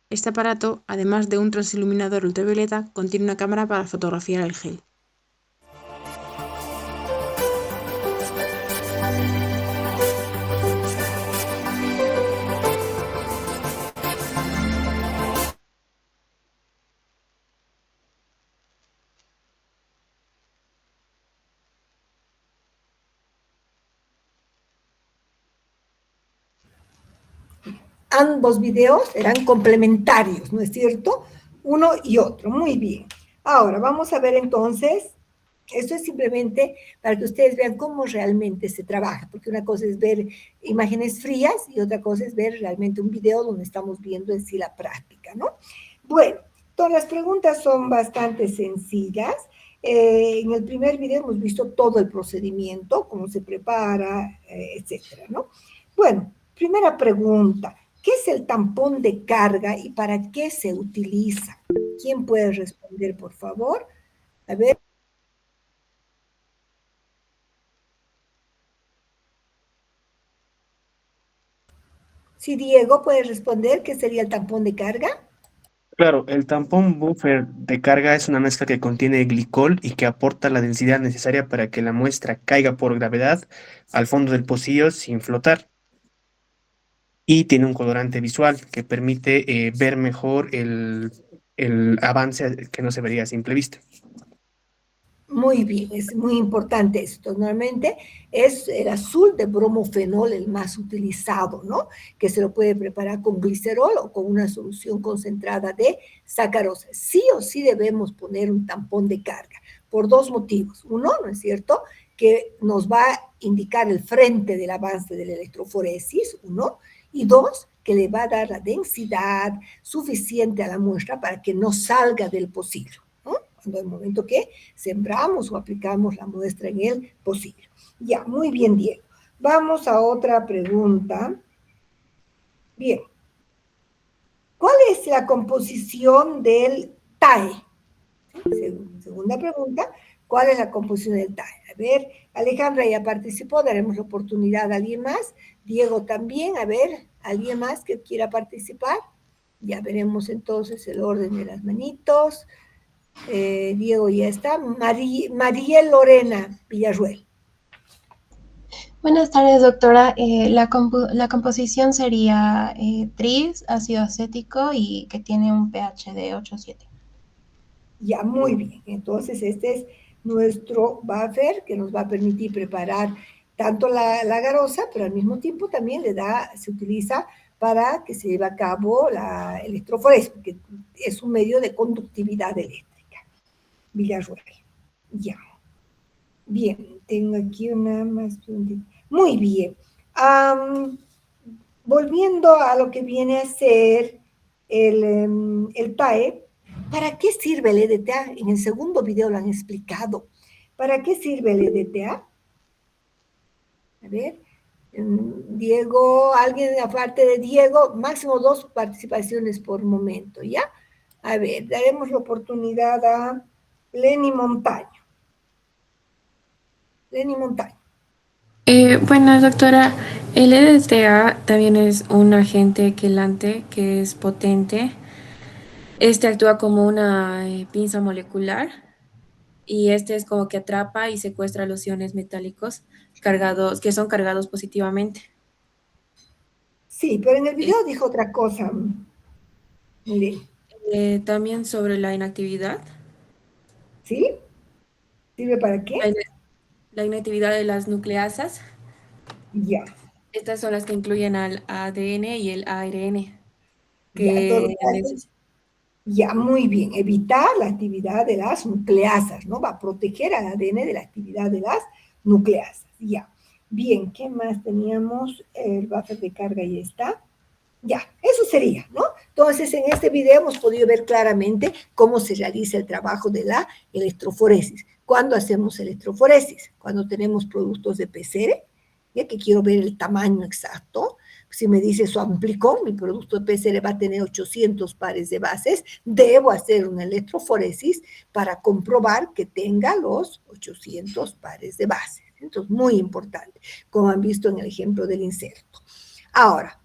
Este aparato, además de un transiluminador ultravioleta, contiene una cámara para fotografiar el gel. ambos videos eran complementarios, ¿no es cierto? Uno y otro, muy bien. Ahora, vamos a ver entonces, esto es simplemente para que ustedes vean cómo realmente se trabaja, porque una cosa es ver imágenes frías y otra cosa es ver realmente un video donde estamos viendo en sí la práctica, ¿no? Bueno, todas las preguntas son bastante sencillas. En el primer video hemos visto todo el procedimiento, cómo se prepara, etcétera, ¿no? Bueno, primera pregunta. ¿Qué es el tampón de carga y para qué se utiliza? ¿Quién puede responder, por favor? A ver. Si Diego puede responder, ¿qué sería el tampón de carga? Claro, el tampón buffer de carga es una mezcla que contiene glicol y que aporta la densidad necesaria para que la muestra caiga por gravedad al fondo del pocillo sin flotar. Y tiene un colorante visual que permite ver mejor el avance que no se vería a simple vista. Muy bien, es muy importante esto. Normalmente es el azul de bromofenol el más utilizado, ¿no? Que se lo puede preparar con glicerol o con una solución concentrada de sacarosa. Sí o sí debemos poner un tampón de carga por dos motivos. Uno, ¿no es cierto?, que nos va a indicar el frente del avance de la electroforesis, uno, y dos, que le va a dar la densidad suficiente a la muestra para que no salga del pocillo, ¿no? Cuando el momento que sembramos o aplicamos la muestra en el pocillo. Ya, muy bien, Diego. Vamos a otra pregunta. Bien. ¿Cuál es la composición del TAE? Segunda pregunta, ¿cuál es la composición del TAE? A ver, Alejandra ya participó, daremos la oportunidad a alguien más. Diego también, a ver, ¿alguien más que quiera participar? Ya veremos entonces el orden de las manitos. Diego ya está. María Lorena Villarruel. Buenas tardes, doctora. La composición sería tris, ácido acético y que tiene un pH de 8,7. Ya, muy bien. Entonces, este es nuestro buffer que nos va a permitir preparar tanto la garosa, pero al mismo tiempo también se utiliza para que se lleve a cabo la electroforesis, porque es un medio de conductividad eléctrica. Villarruel. Ya. Bien, tengo aquí una más. Muy bien. Volviendo a lo que viene a ser el TAE, ¿para qué sirve el EDTA? En el segundo video lo han explicado. ¿Para qué sirve el EDTA? A ver, Diego, alguien aparte de Diego, máximo 2 participaciones por momento, ¿ya? A ver, daremos la oportunidad a Lenny Montaño. Lenny Montaño. Bueno, doctora, el EDTA también es un agente quelante que es potente. Este actúa como una pinza molecular y este es como que atrapa y secuestra los iones metálicos cargados, que son cargados positivamente. Sí, pero en el video dijo otra cosa. Mire. También sobre la inactividad. ¿Sí? ¿Sirve para qué? La inactividad de las nucleasas. Ya. Estas son las que incluyen al ADN y el ARN. Ya, muy bien. Evitar la actividad de las nucleasas, ¿no? Va a proteger al ADN de la actividad de las nucleasas. Ya. Bien, ¿qué más teníamos? El buffer de carga ya está. Ya, eso sería, ¿no? Entonces, en este video hemos podido ver claramente cómo se realiza el trabajo de la electroforesis. ¿Cuándo hacemos electroforesis? Cuando tenemos productos de PCR, ya que quiero ver el tamaño exacto. Si me dice su amplicón, mi producto de PCR va a tener 800 pares de bases, debo hacer una electroforesis para comprobar que tenga los 800 pares de bases. Entonces, muy importante, como han visto en el ejemplo del inserto. Ahora,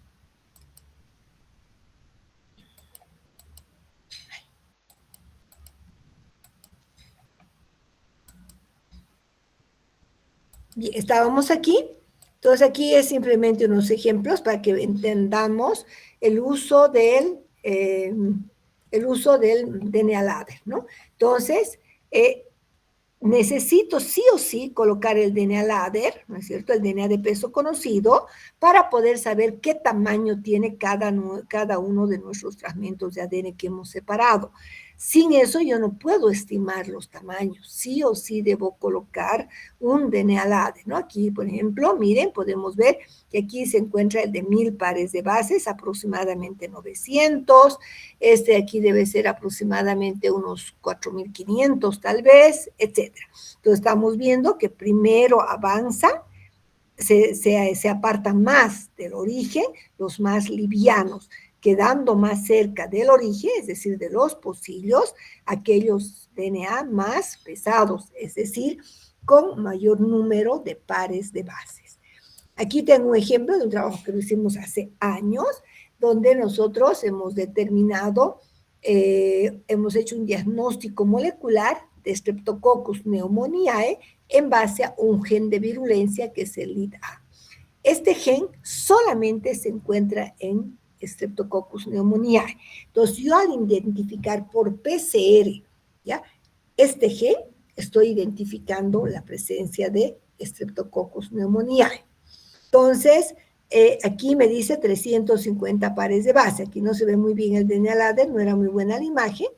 bien, estábamos aquí. Entonces, aquí es simplemente unos ejemplos para que entendamos el uso del DNA ladder, ¿no? Entonces, necesito sí o sí colocar el DNA ladder, ¿no es cierto? El DNA de peso conocido para poder saber qué tamaño tiene cada uno de nuestros fragmentos de ADN que hemos separado. Sin eso yo no puedo estimar los tamaños. Sí o sí debo colocar un DNA ladder, ¿no? Aquí, por ejemplo, miren, podemos ver que aquí se encuentra el de 1000 pares de bases, aproximadamente 900. Este aquí debe ser aproximadamente unos 4500 tal vez, etc. Entonces estamos viendo que primero avanza, se apartan más del origen, los más livianos, quedando más cerca del origen, es decir, de los pocillos, aquellos DNA más pesados, es decir, con mayor número de pares de bases. Aquí tengo un ejemplo de un trabajo que lo hicimos hace años, donde nosotros hemos determinado, hemos hecho un diagnóstico molecular de Streptococcus pneumoniae en base a un gen de virulencia que es el LID-A. Este gen solamente se encuentra en Streptococcus pneumoniae. Entonces, yo al identificar por PCR, ¿ya? Este gen, estoy identificando la presencia de Streptococcus pneumoniae. Entonces, aquí me dice 350 pares de base. Aquí no se ve muy bien el DNA ladder, no era muy buena la imagen,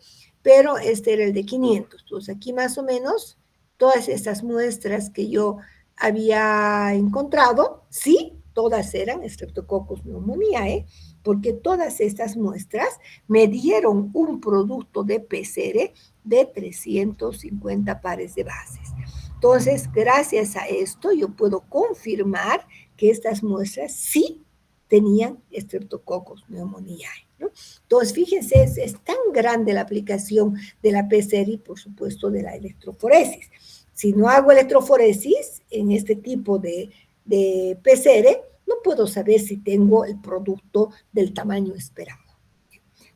pero este era el de 500. Entonces, aquí más o menos, todas estas muestras que yo había encontrado, sí, todas eran Streptococcus pneumoniae, porque todas estas muestras me dieron un producto de PCR de 350 pares de bases. Entonces, gracias a esto, yo puedo confirmar que estas muestras sí tenían Streptococcus pneumoniae, ¿no? Entonces, fíjense, es tan grande la aplicación de la PCR y, por supuesto, de la electroforesis. Si no hago electroforesis en este tipo de PCR, no puedo saber si tengo el producto del tamaño esperado.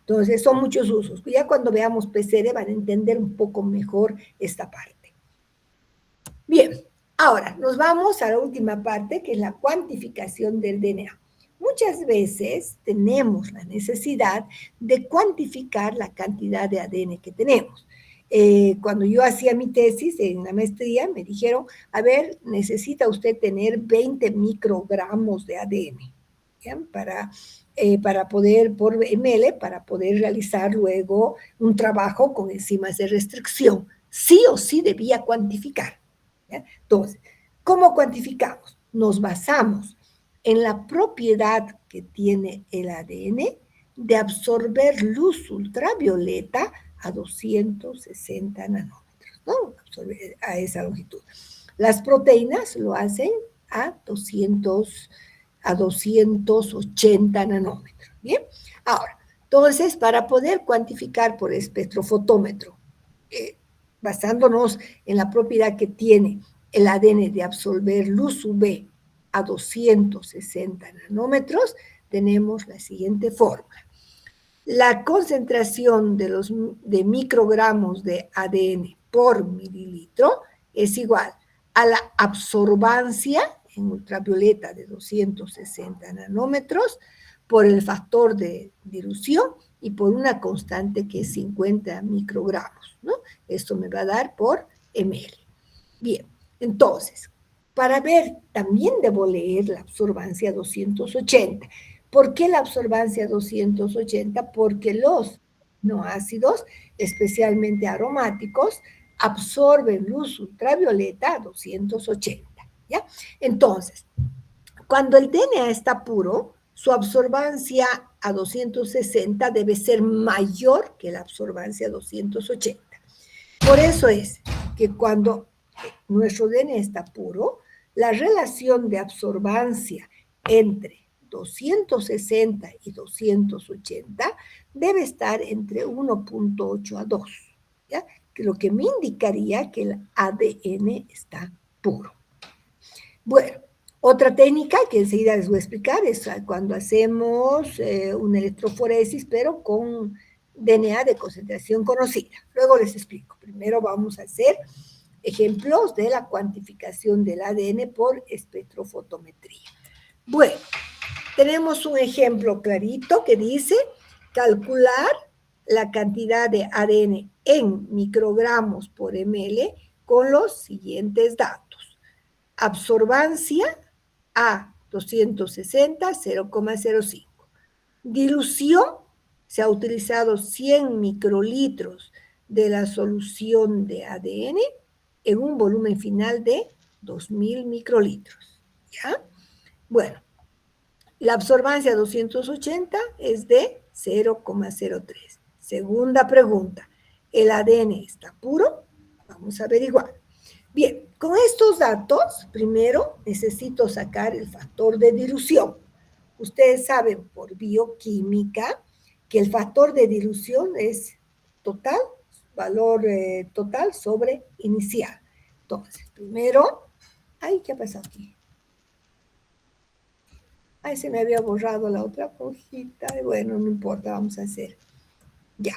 Entonces, son muchos usos. Ya cuando veamos PCR van a entender un poco mejor esta parte. Bien, ahora nos vamos a la última parte, que es la cuantificación del DNA. Muchas veces tenemos la necesidad de cuantificar la cantidad de ADN que tenemos. Cuando yo hacía mi tesis en la maestría, me dijeron, a ver, necesita usted tener 20 microgramos de ADN, ¿ya? Para poder, por ml, para poder realizar luego un trabajo con enzimas de restricción. Sí o sí debía cuantificar, ¿ya? Entonces, ¿cómo cuantificamos? Nos basamos en la propiedad que tiene el ADN de absorber luz ultravioleta a 260 nanómetros, ¿no? Absorber a esa longitud. Las proteínas lo hacen a 280 nanómetros, ¿bien? Ahora, entonces, para poder cuantificar por espectrofotómetro, basándonos en la propiedad que tiene el ADN de absorber luz UV a 260 nanómetros, tenemos la siguiente fórmula. La concentración de microgramos de ADN por mililitro es igual a la absorbancia en ultravioleta de 260 nanómetros por el factor de dilución y por una constante que es 50 microgramos, ¿no? Esto me va a dar por ml. Bien, entonces, para ver, también debo leer la absorbancia 280. ¿Por qué la absorbancia 280? Porque los aminoácidos, especialmente aromáticos, absorben luz ultravioleta a 280, ¿ya? Entonces, cuando el DNA está puro, su absorbancia a 260 debe ser mayor que la absorbancia a 280. Por eso es que cuando nuestro DNA está puro, la relación de absorbancia entre 260 y 280 debe estar entre 1.8 a 2, ¿ya? Lo que me indicaría que el ADN está puro. Bueno, otra técnica que enseguida les voy a explicar es cuando hacemos una electroforesis, pero con DNA de concentración conocida. Luego les explico. Primero vamos a hacer ejemplos de la cuantificación del ADN por espectrofotometría. Bueno, tenemos un ejemplo clarito que dice calcular la cantidad de ADN en microgramos por ml con los siguientes datos. Absorbancia A 260, 0,05. Dilución, se ha utilizado 100 microlitros de la solución de ADN en un volumen final de 2000 microlitros. ¿Ya? Bueno, la absorbancia 280 es de 0,03. Segunda pregunta, ¿el ADN está puro? Vamos a averiguar. Bien, con estos datos, primero necesito sacar el factor de dilución. Ustedes saben por bioquímica que el factor de dilución es total, valor total sobre inicial. Entonces, primero, ay, ¿qué ha pasado aquí? Ay, se me había borrado la otra hojita. Bueno, no importa, vamos a hacer. Ya.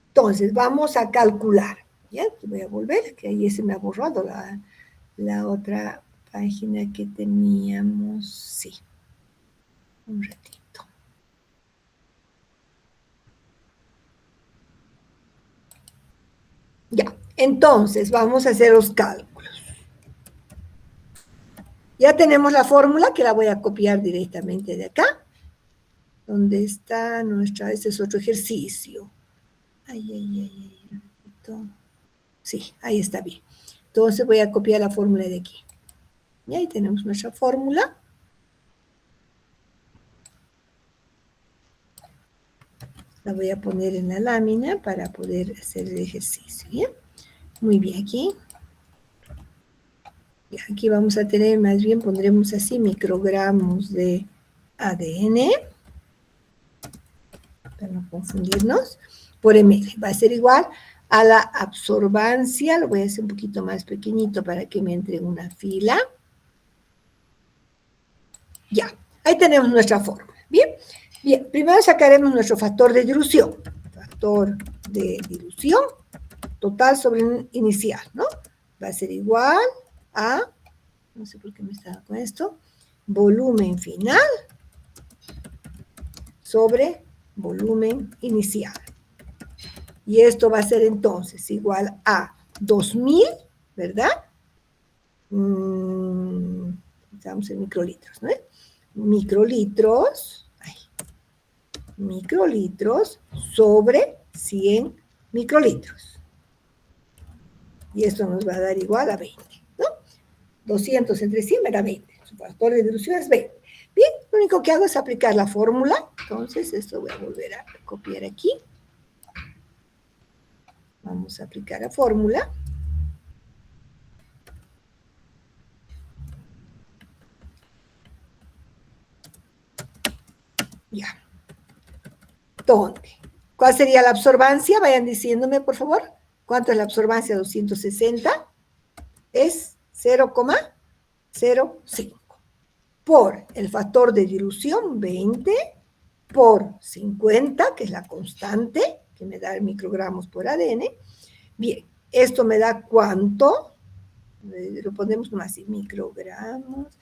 Entonces, vamos a calcular. Ya, voy a volver, que ahí se me ha borrado la otra página que teníamos. Sí. Un ratito. Ya, entonces vamos a hacer los cálculos. Ya tenemos la fórmula que la voy a copiar directamente de acá. ¿Dónde está nuestra? Este es otro ejercicio. Ay. Sí, ahí está bien. Entonces voy a copiar la fórmula de aquí. Y ahí tenemos nuestra fórmula. La voy a poner en la lámina para poder hacer el ejercicio. ¿Ya? Muy bien, aquí. Y aquí vamos a tener, más bien pondremos así, microgramos de ADN. Para no confundirnos. Por ml. Va a ser igual a la absorbancia. Lo voy a hacer un poquito más pequeñito para que me entre en una fila. Ya. Ahí tenemos nuestra fórmula. Bien. Bien, primero sacaremos nuestro factor de dilución. Factor de dilución total sobre inicial, ¿no? Va a ser igual a, no sé por qué me estaba con esto, volumen final sobre volumen inicial. Y esto va a ser entonces igual a 2000, ¿verdad? Estamos en microlitros, ¿no? Microlitros sobre 100 microlitros. Y esto nos va a dar igual a 20, ¿no? 200 entre 100 me da 20. Su factor de dilución es 20. Bien, lo único que hago es aplicar la fórmula. Entonces, esto voy a volver a copiar aquí. Vamos a aplicar la fórmula. Ya. ¿Dónde? ¿Cuál sería la absorbancia? Vayan diciéndome, por favor. ¿Cuánto es la absorbancia? 260. Es 0,05. Por el factor de dilución, 20, por 50, que es la constante, que me da microgramos por ADN. Bien, esto me da ¿cuánto? Lo ponemos nomás así, microgramos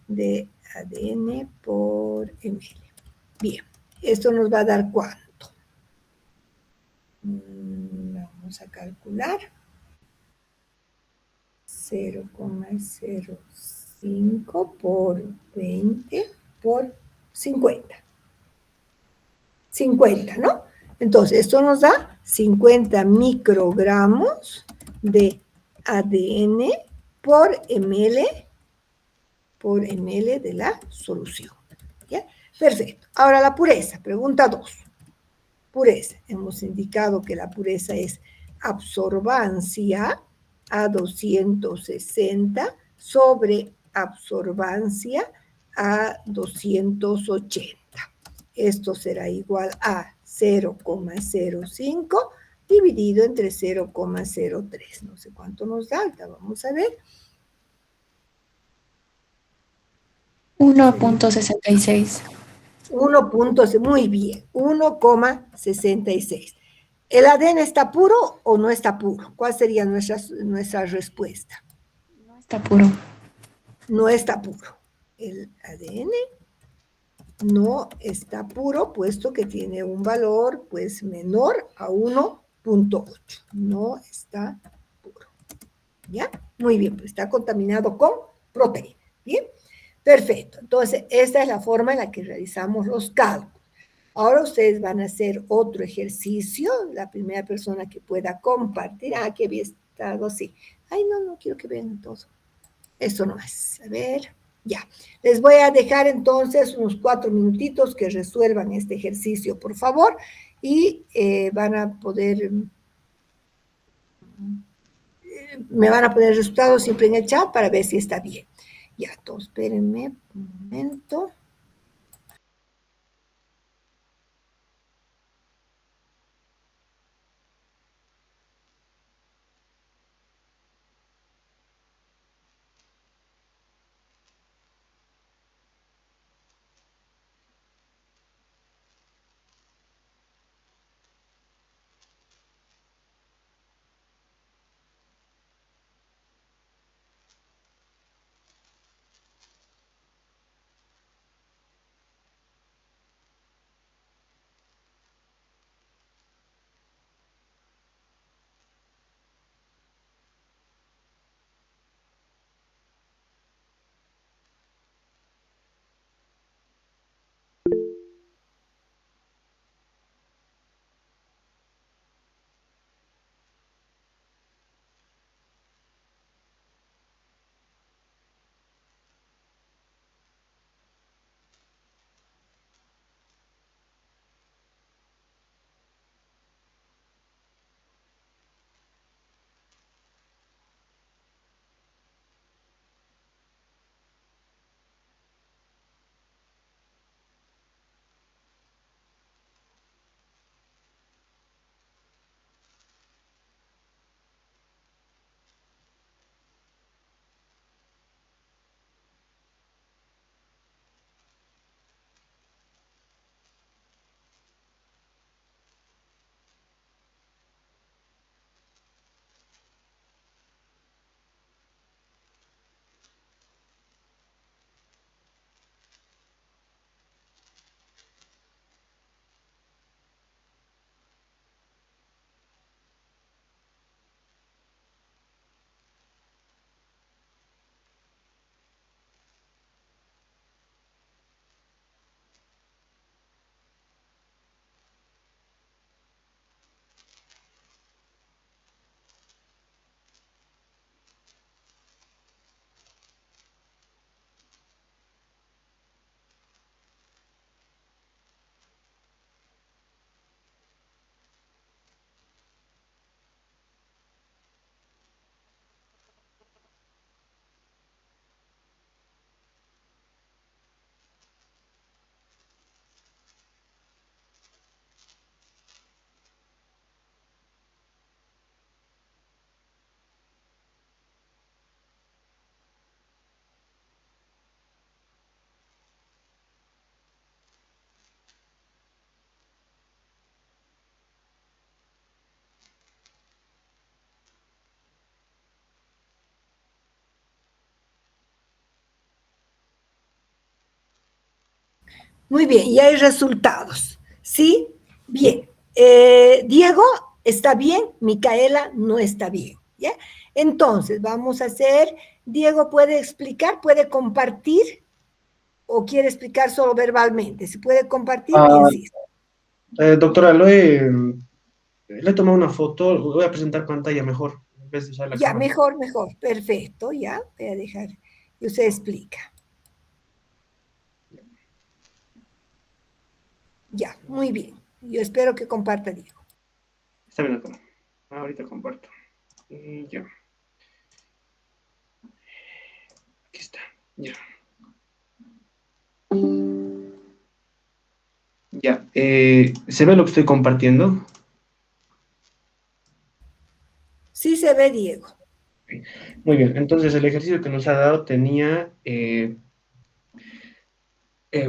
de ADN por ml. Bien, esto nos va a dar ¿cuánto? Vamos a calcular. 0,05 por 20 por 50. 50, ¿no? Entonces, esto nos da 50 microgramos de ADN por ml de la solución. ¿Ya? Perfecto. Ahora la pureza. Pregunta 2. Pureza. Hemos indicado que la pureza es absorbancia a 260 sobre absorbancia a 280. Esto será igual a 0,05 dividido entre 0,03. No sé cuánto nos da, vamos a ver. 1.66. 1. Muy bien, 1,66. ¿El ADN está puro o no está puro? ¿Cuál sería nuestra respuesta? No está puro. No está puro. El ADN no está puro, puesto que tiene un valor pues menor a 1,8. No está puro. ¿Ya? Muy bien, pues está contaminado con proteína. ¿Bien? Perfecto. Entonces, esta es la forma en la que realizamos los cálculos. Ahora ustedes van a hacer otro ejercicio. La primera persona que pueda compartir. Ah, que había estado, sí. Ay, no, no quiero que vean todo. Eso no es. A ver, ya. Les voy a dejar entonces unos 4 minutitos que resuelvan este ejercicio, por favor. Y van a poder... me van a poner el resultado siempre en el chat para ver si está bien. Ya, entonces, espérenme un momento. Muy bien, y hay resultados. ¿Sí? Bien. Diego está bien, Micaela no está bien. ¿Ya? Entonces, vamos a hacer, Diego puede explicar, puede compartir o quiere explicar solo verbalmente. Si puede compartir, bien, sí. Doctora, le he tomado una foto, voy a presentar pantalla mejor, en vez de usar la Ya, cámara. mejor, mejor. Perfecto, ya. Voy a dejar y usted explica. Ya, muy bien. Yo espero que comparta, Diego. Está bien, doctora. Ahorita comparto. Y ya. Aquí está. Ya. Ya. ¿Se ve lo que estoy compartiendo? Sí se ve, Diego. Muy bien. Entonces, el ejercicio que nos ha dado tenía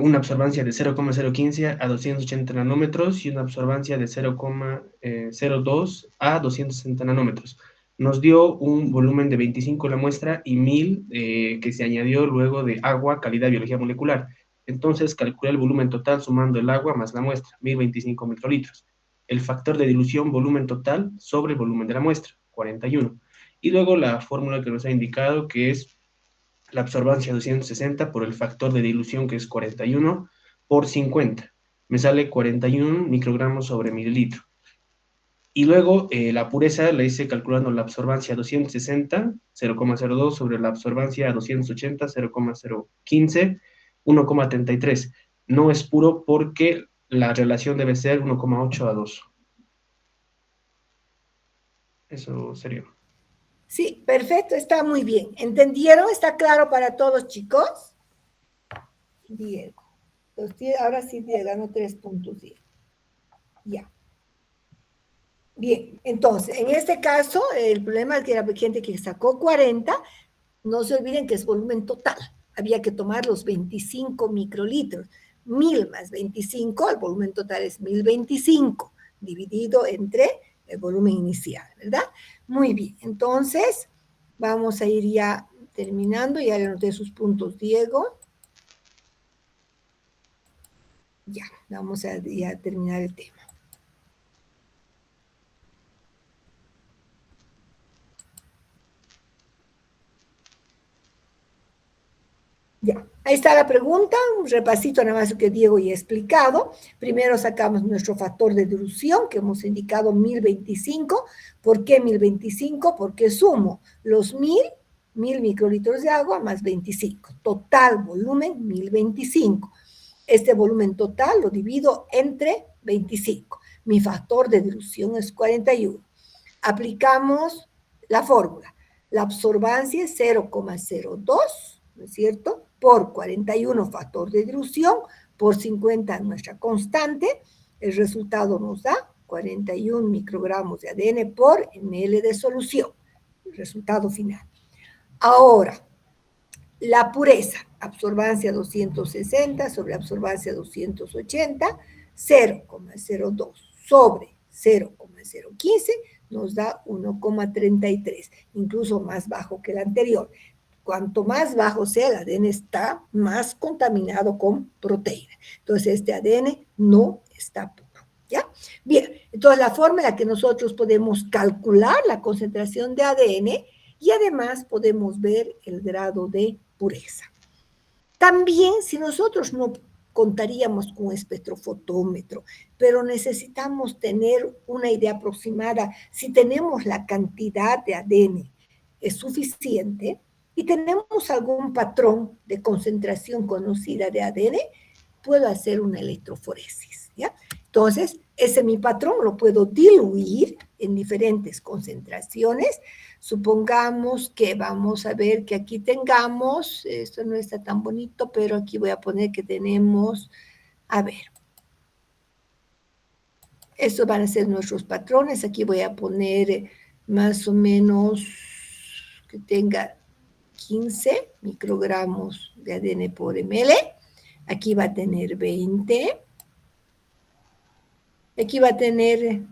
una absorbancia de 0,015 a 280 nanómetros y una absorbancia de 0,02 a 260 nanómetros. Nos dio un volumen de 25 la muestra y 1000 que se añadió luego de agua, calidad, biología molecular. Entonces calculé el volumen total sumando el agua más la muestra, 1025 microlitros. El factor de dilución volumen total sobre el volumen de la muestra, 41. y luego la fórmula que nos ha indicado, que es la absorbancia 260 por el factor de dilución, que es 41 por 50. Me sale 41 microgramos sobre mililitro. Y luego la pureza la hice calculando la absorbancia 260, 0,02 sobre la absorbancia 280, 0,015, 1,33. No es puro porque la relación debe ser 1,8 a 2. Eso sería. Sí, perfecto, está muy bien. ¿Entendieron? ¿Está claro para todos, chicos? Diego. Entonces, ahora sí te ganó 3 puntos, Diego. Ya. Bien, entonces, en este caso, el problema es que la gente que sacó 40, no se olviden que es volumen total. Había que tomar los 25 microlitros. 1000 más 25, el volumen total es 1025, dividido entre el volumen inicial, ¿verdad? Muy bien, entonces, vamos a ir ya terminando. Ya le anoté sus puntos, Diego. Ya, vamos a ya terminar el tema. Ya, ahí está la pregunta, un repasito nada más que Diego ya ha explicado. Primero sacamos nuestro factor de dilución, que hemos indicado 1025. ¿Por qué 1025? Porque sumo los 1000 microlitros de agua más 25. Total volumen 1025. Este volumen total lo divido entre 25. Mi factor de dilución es 41. Aplicamos la fórmula. La absorbancia es 0,02, ¿no es cierto?, por 41 factor de dilución, por 50 nuestra constante. El resultado nos da 41 microgramos de ADN por ml de solución. El resultado final. Ahora, la pureza, absorbancia 260 sobre absorbancia 280, 0,02 sobre 0,015 nos da 1,33, incluso más bajo que el anterior. Cuanto más bajo sea el ADN, está más contaminado con proteína. Entonces, este ADN no está puro, ¿ya? Bien, entonces la forma en la que nosotros podemos calcular la concentración de ADN y además podemos ver el grado de pureza. También, si nosotros no contaríamos con un espectrofotómetro, pero necesitamos tener una idea aproximada si tenemos la cantidad de ADN es suficiente y tenemos algún patrón de concentración conocida de ADN, puedo hacer una electroforesis, ¿ya? Entonces, ese mi patrón lo puedo diluir en diferentes concentraciones. Supongamos que vamos a ver que aquí tengamos, esto no está tan bonito, pero aquí voy a poner que tenemos, a ver, estos van a ser nuestros patrones. Aquí voy a poner más o menos que tenga 15 microgramos de ADN por ml. Aquí va a tener 20. Aquí va a tener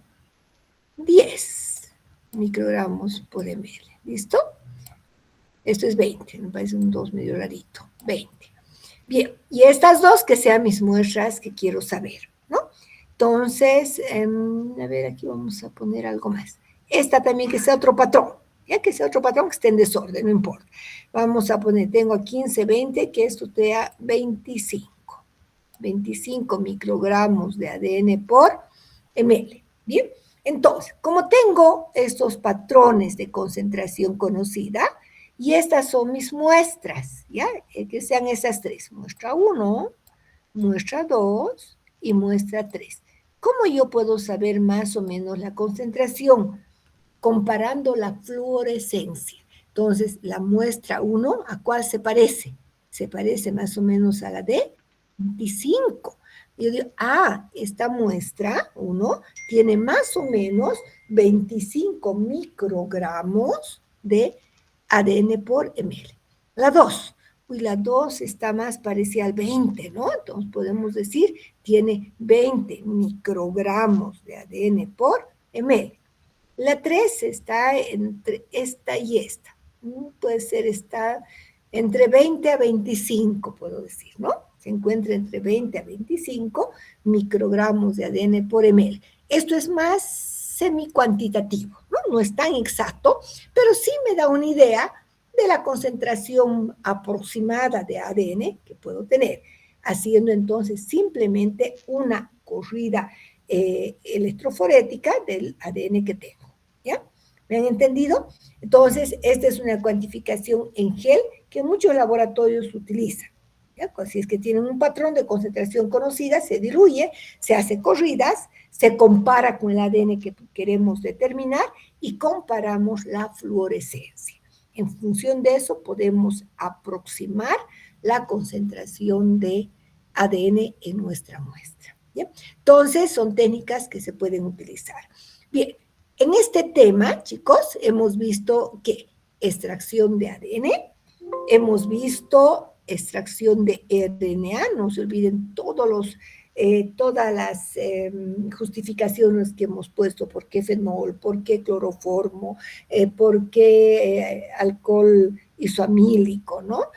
10 microgramos por ml. ¿Listo? Esto es 20. Me parece un 2 medio rarito. 20. Bien. Y estas dos que sean mis muestras que quiero saber, ¿no? Entonces, a ver, aquí vamos a poner algo más. Esta también que sea otro patrón. Ya que sea otro patrón que esté en desorden, no importa. Vamos a poner, tengo 15, 20, que esto sea 25. 25 microgramos de ADN por ml. Bien, entonces, como tengo estos patrones de concentración conocida, y estas son mis muestras, ¿ya? Que sean esas tres, muestra 1, muestra 2 y muestra 3. ¿Cómo yo puedo saber más o menos la concentración? Comparando la fluorescencia. Entonces, la muestra 1, ¿a cuál se parece? Se parece más o menos a la de 25. Yo digo, esta muestra 1 tiene más o menos 25 microgramos de ADN por ml. La 2, la 2 está más parecida al 20, ¿no? Entonces podemos decir, tiene 20 microgramos de ADN por ml. La 3 está entre esta y esta. Puede ser, está entre 20 a 25, puedo decir, ¿no? Se encuentra entre 20 a 25 microgramos de ADN por ml. Esto es más semi-cuantitativo, ¿no? No es tan exacto, pero sí me da una idea de la concentración aproximada de ADN que puedo tener, haciendo entonces simplemente una corrida electroforética del ADN que tengo, ¿ya? ¿Me han entendido? Entonces, esta es una cuantificación en gel que muchos laboratorios utilizan. ¿Ya? Si es que tienen un patrón de concentración conocida, se diluye, se hace corridas, se compara con el ADN que queremos determinar y comparamos la fluorescencia. En función de eso podemos aproximar la concentración de ADN en nuestra muestra. ¿Ya? Entonces, son técnicas que se pueden utilizar. Bien, en este tema, chicos, hemos visto que extracción de ADN, hemos visto extracción de RNA, no se olviden todas las justificaciones que hemos puesto, por qué fenol, por qué cloroformo, por qué alcohol isoamílico, ¿no?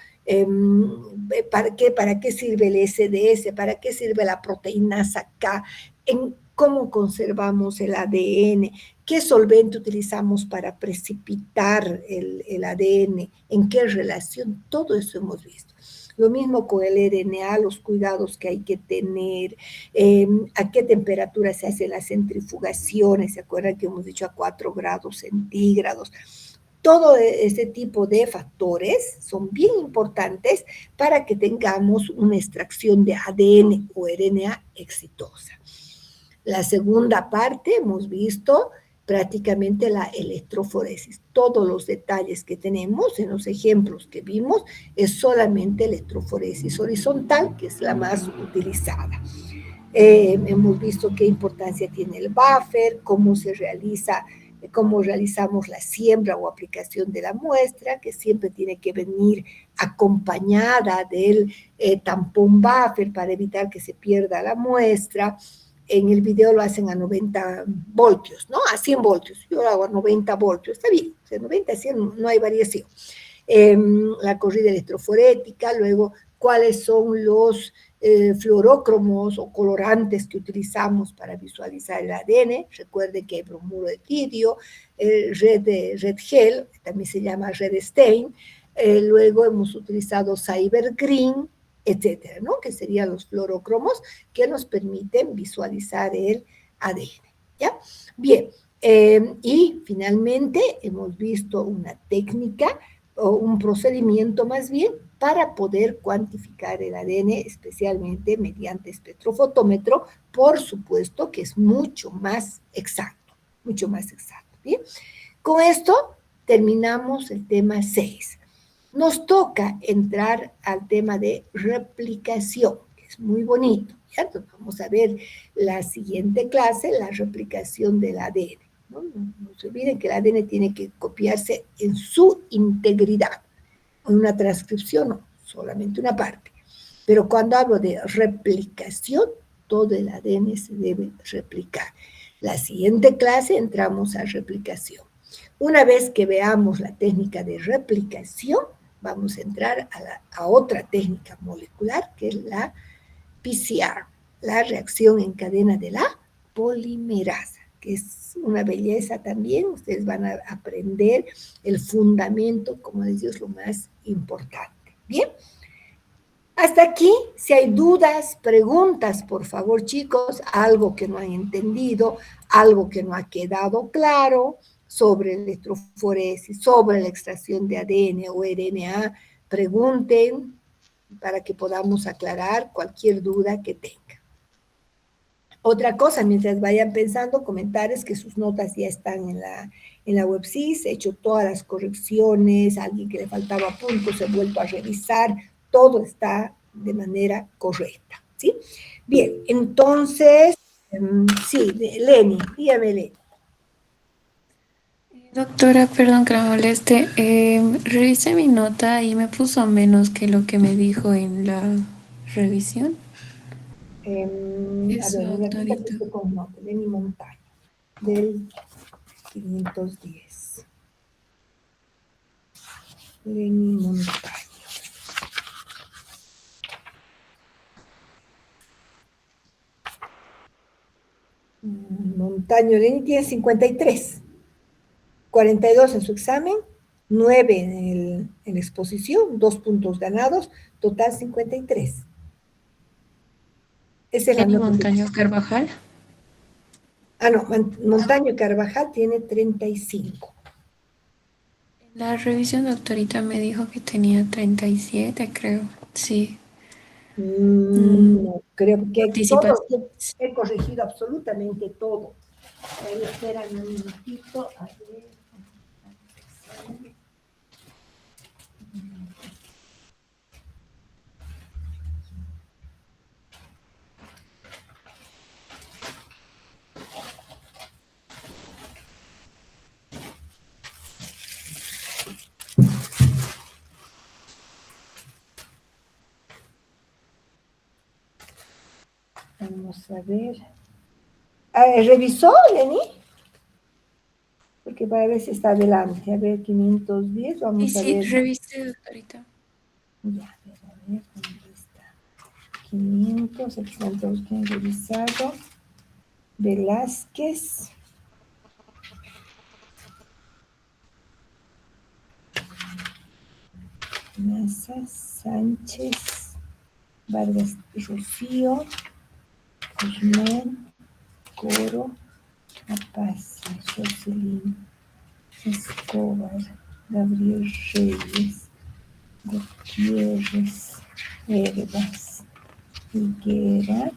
¿Para qué sirve el SDS? ¿Para qué sirve la proteína K? ¿Cómo conservamos el ADN? ¿Qué solvente utilizamos para precipitar el ADN? ¿En qué relación? Todo eso hemos visto. Lo mismo con el RNA, los cuidados que hay que tener, a qué temperatura se hacen las centrifugaciones, ¿se acuerdan que hemos dicho a 4 grados centígrados? Todo ese tipo de factores son bien importantes para que tengamos una extracción de ADN o RNA exitosa. La segunda parte hemos visto prácticamente la electroforesis. Todos los detalles que tenemos en los ejemplos que vimos es solamente electroforesis horizontal, que es la más utilizada. Hemos visto qué importancia tiene el buffer, cómo se realiza, cómo realizamos la siembra o aplicación de la muestra, que siempre tiene que venir acompañada del tampón buffer para evitar que se pierda la muestra. En el video lo hacen a 90 voltios, ¿no? A 100 voltios. Yo lo hago a 90 voltios, está bien. O sea, 90 a 100 no hay variación. La corrida electroforética, luego cuáles son los fluorócromos o colorantes que utilizamos para visualizar el ADN. Recuerden que hay bromuro de tidio, red gel, también se llama red stain. Luego hemos utilizado cyber green, etcétera, ¿no? Que serían los fluorócromos que nos permiten visualizar el ADN, ¿ya? Bien, y finalmente hemos visto una técnica o un procedimiento más bien para poder cuantificar el ADN, especialmente mediante espectrofotómetro, por supuesto que es mucho más exacto, ¿bien? Con esto terminamos el tema 6. Nos toca entrar al tema de replicación, que es muy bonito, ¿cierto? Vamos a ver la siguiente clase, la replicación del ADN. No se olviden que el ADN tiene que copiarse en su integridad. En una transcripción no, solamente una parte. Pero cuando hablo de replicación, todo el ADN se debe replicar. La siguiente clase entramos a replicación. Una vez que veamos la técnica de replicación, vamos a entrar a otra técnica molecular, que es la PCR, la reacción en cadena de la polimerasa, que es una belleza también. Ustedes van a aprender el fundamento, como les digo, es lo más importante. Bien, hasta aquí, si hay dudas, preguntas, por favor, chicos, algo que no han entendido, algo que no ha quedado claro sobre electroforesis, sobre la extracción de ADN o RNA, pregunten para que podamos aclarar cualquier duda que tengan. Otra cosa, mientras vayan pensando, comentarles que sus notas ya están en la WebSys, he hecho todas las correcciones, a alguien que le faltaba puntos, he vuelto a revisar, todo está de manera correcta, ¿sí? Bien, entonces, sí, Leni, dígame, Leni. Doctora, perdón que me moleste. Revisé mi nota y me puso menos que lo que me dijo en la revisión. A ver, doctorita. Con nota, Leni Montaño, del 510. Leni Montaño. Montaño Lenny tiene 53, 42 en su examen, 9 en la exposición, 2 puntos ganados, total 53. Esa es la ¿Tiene nota. Montaño Carvajal? Ah, no, Montaño Carvajal tiene 35. La revisión doctorita me dijo que tenía 37, creo. Sí. No, creo que Participa. todo, he corregido absolutamente todo. Espérame un minutito, a ver. Vamos a ver. ¿Revisó, Lenny? Porque para ver si está adelante. A ver, 510, vamos Sí, a sí, ver. revisé, doctorita. Ya, a ver, ¿dónde está? 500, aquí están todos que han revisado. Velázquez. Maza, Sánchez, Vargas y Rocío, Guzmán, Coro, Apaz, Jocelyn, Escobar, Gabriel Reyes, Gutiérrez, Herbas, Higuera,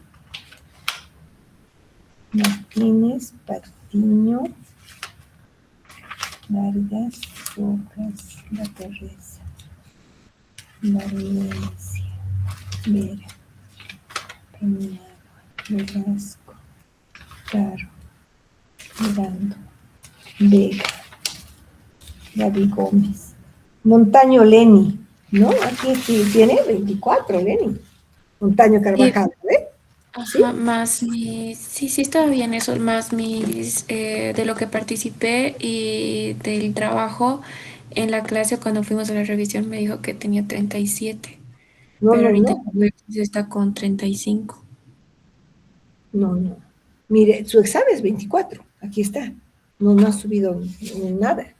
Martínez, Patiño, Vargas, Rocas, La Teresa, Valencia, Vera, Peña, Velasco, Caro, Mirando, Vega, David Gómez, Montaño Lenny, ¿no? Aquí sí tiene 24, Lenny. Montaño Carvajal, ¿eh? Ajá, ¿Sí? más mis, sí estaba bien eso, más mis, de lo que participé y del trabajo en la clase cuando fuimos a la revisión me dijo que tenía 37, No, pero no, ahorita no, está con 35. no. Mire, su examen es 24, aquí está. No, no ha subido nada.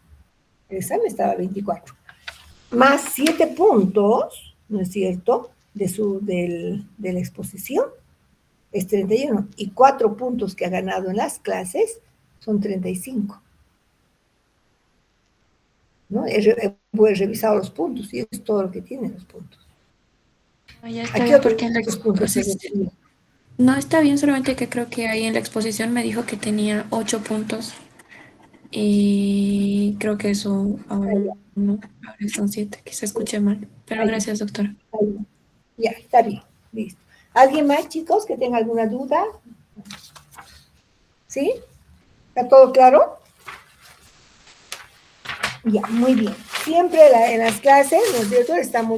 El examen estaba 24. Más 7 puntos, ¿no es cierto?, de la exposición es 31. Y 4 puntos que ha ganado en las clases son 35. ¿No? He revisado los puntos y es todo lo que tienen los puntos. No, ya ¿A está qué bien porque otros puntos se refiere? no está bien, solamente que creo que ahí en la exposición me dijo que tenía 8 puntos y creo que eso ahora no, ahora son 7, quizá escuché mal, pero Ahí, gracias, doctora. ahí. Ya, está bien, listo. ¿Alguien más, chicos, que tenga alguna duda? ¿Sí? ¿Está todo claro? Ya, muy bien. Siempre en las clases, ¿no es cierto?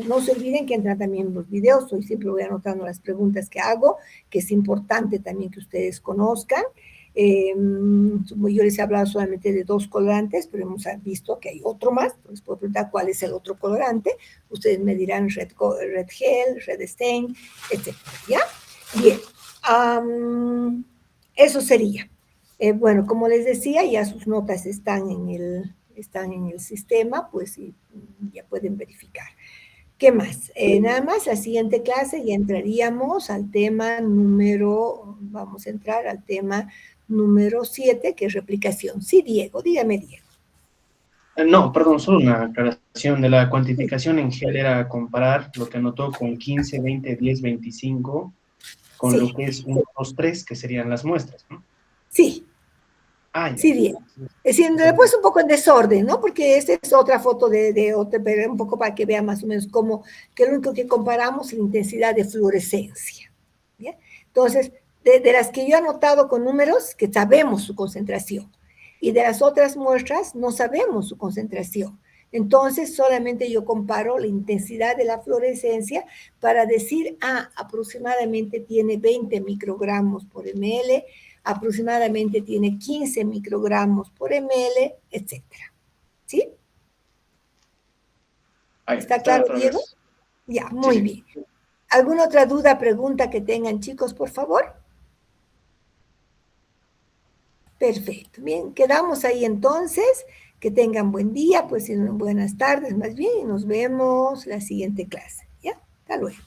No se olviden que entran también los videos, hoy siempre voy anotando las preguntas que hago, que es importante también que ustedes conozcan. Yo les he hablado solamente de 2 colorantes, pero hemos visto que hay otro más, les puedo preguntar cuál es el otro colorante, ustedes me dirán red gel, red stain, etc. ¿Ya? Bien, eso sería. Bueno, como les decía, ya sus notas están en el sistema, pues ya pueden verificar. ¿Qué más? Nada más, la siguiente clase ya entraríamos al tema vamos a entrar al tema número 7, que es replicación. Sí, Diego, dígame, Diego. No, perdón, solo una aclaración de la cuantificación en gel era comparar lo que anotó con 15, 20, 10, 25, con lo Sí, que es 1, 2, 3, que serían las muestras, ¿no? sí, Ah, sí, ya. Diego. Es decir, le he puesto un poco en desorden, ¿no? Porque esta es otra foto de otra, pero un poco para que vean más o menos cómo, que lo único que comparamos es la intensidad de fluorescencia. ¿Bien? Entonces, de las que yo he anotado con números, que sabemos su concentración, y de las otras muestras no sabemos su concentración. Entonces, solamente yo comparo la intensidad de la fluorescencia para decir, aproximadamente tiene 20 microgramos por ml, aproximadamente tiene 15 microgramos por ml, etc. ¿Sí? ¿Está claro, Diego? Ya, muy Sí. bien. ¿Alguna otra duda, pregunta que tengan, chicos, por favor? Perfecto. Bien, quedamos ahí entonces. Que tengan buen día, pues buenas tardes más bien, y nos vemos la siguiente clase. ¿Ya? Hasta luego.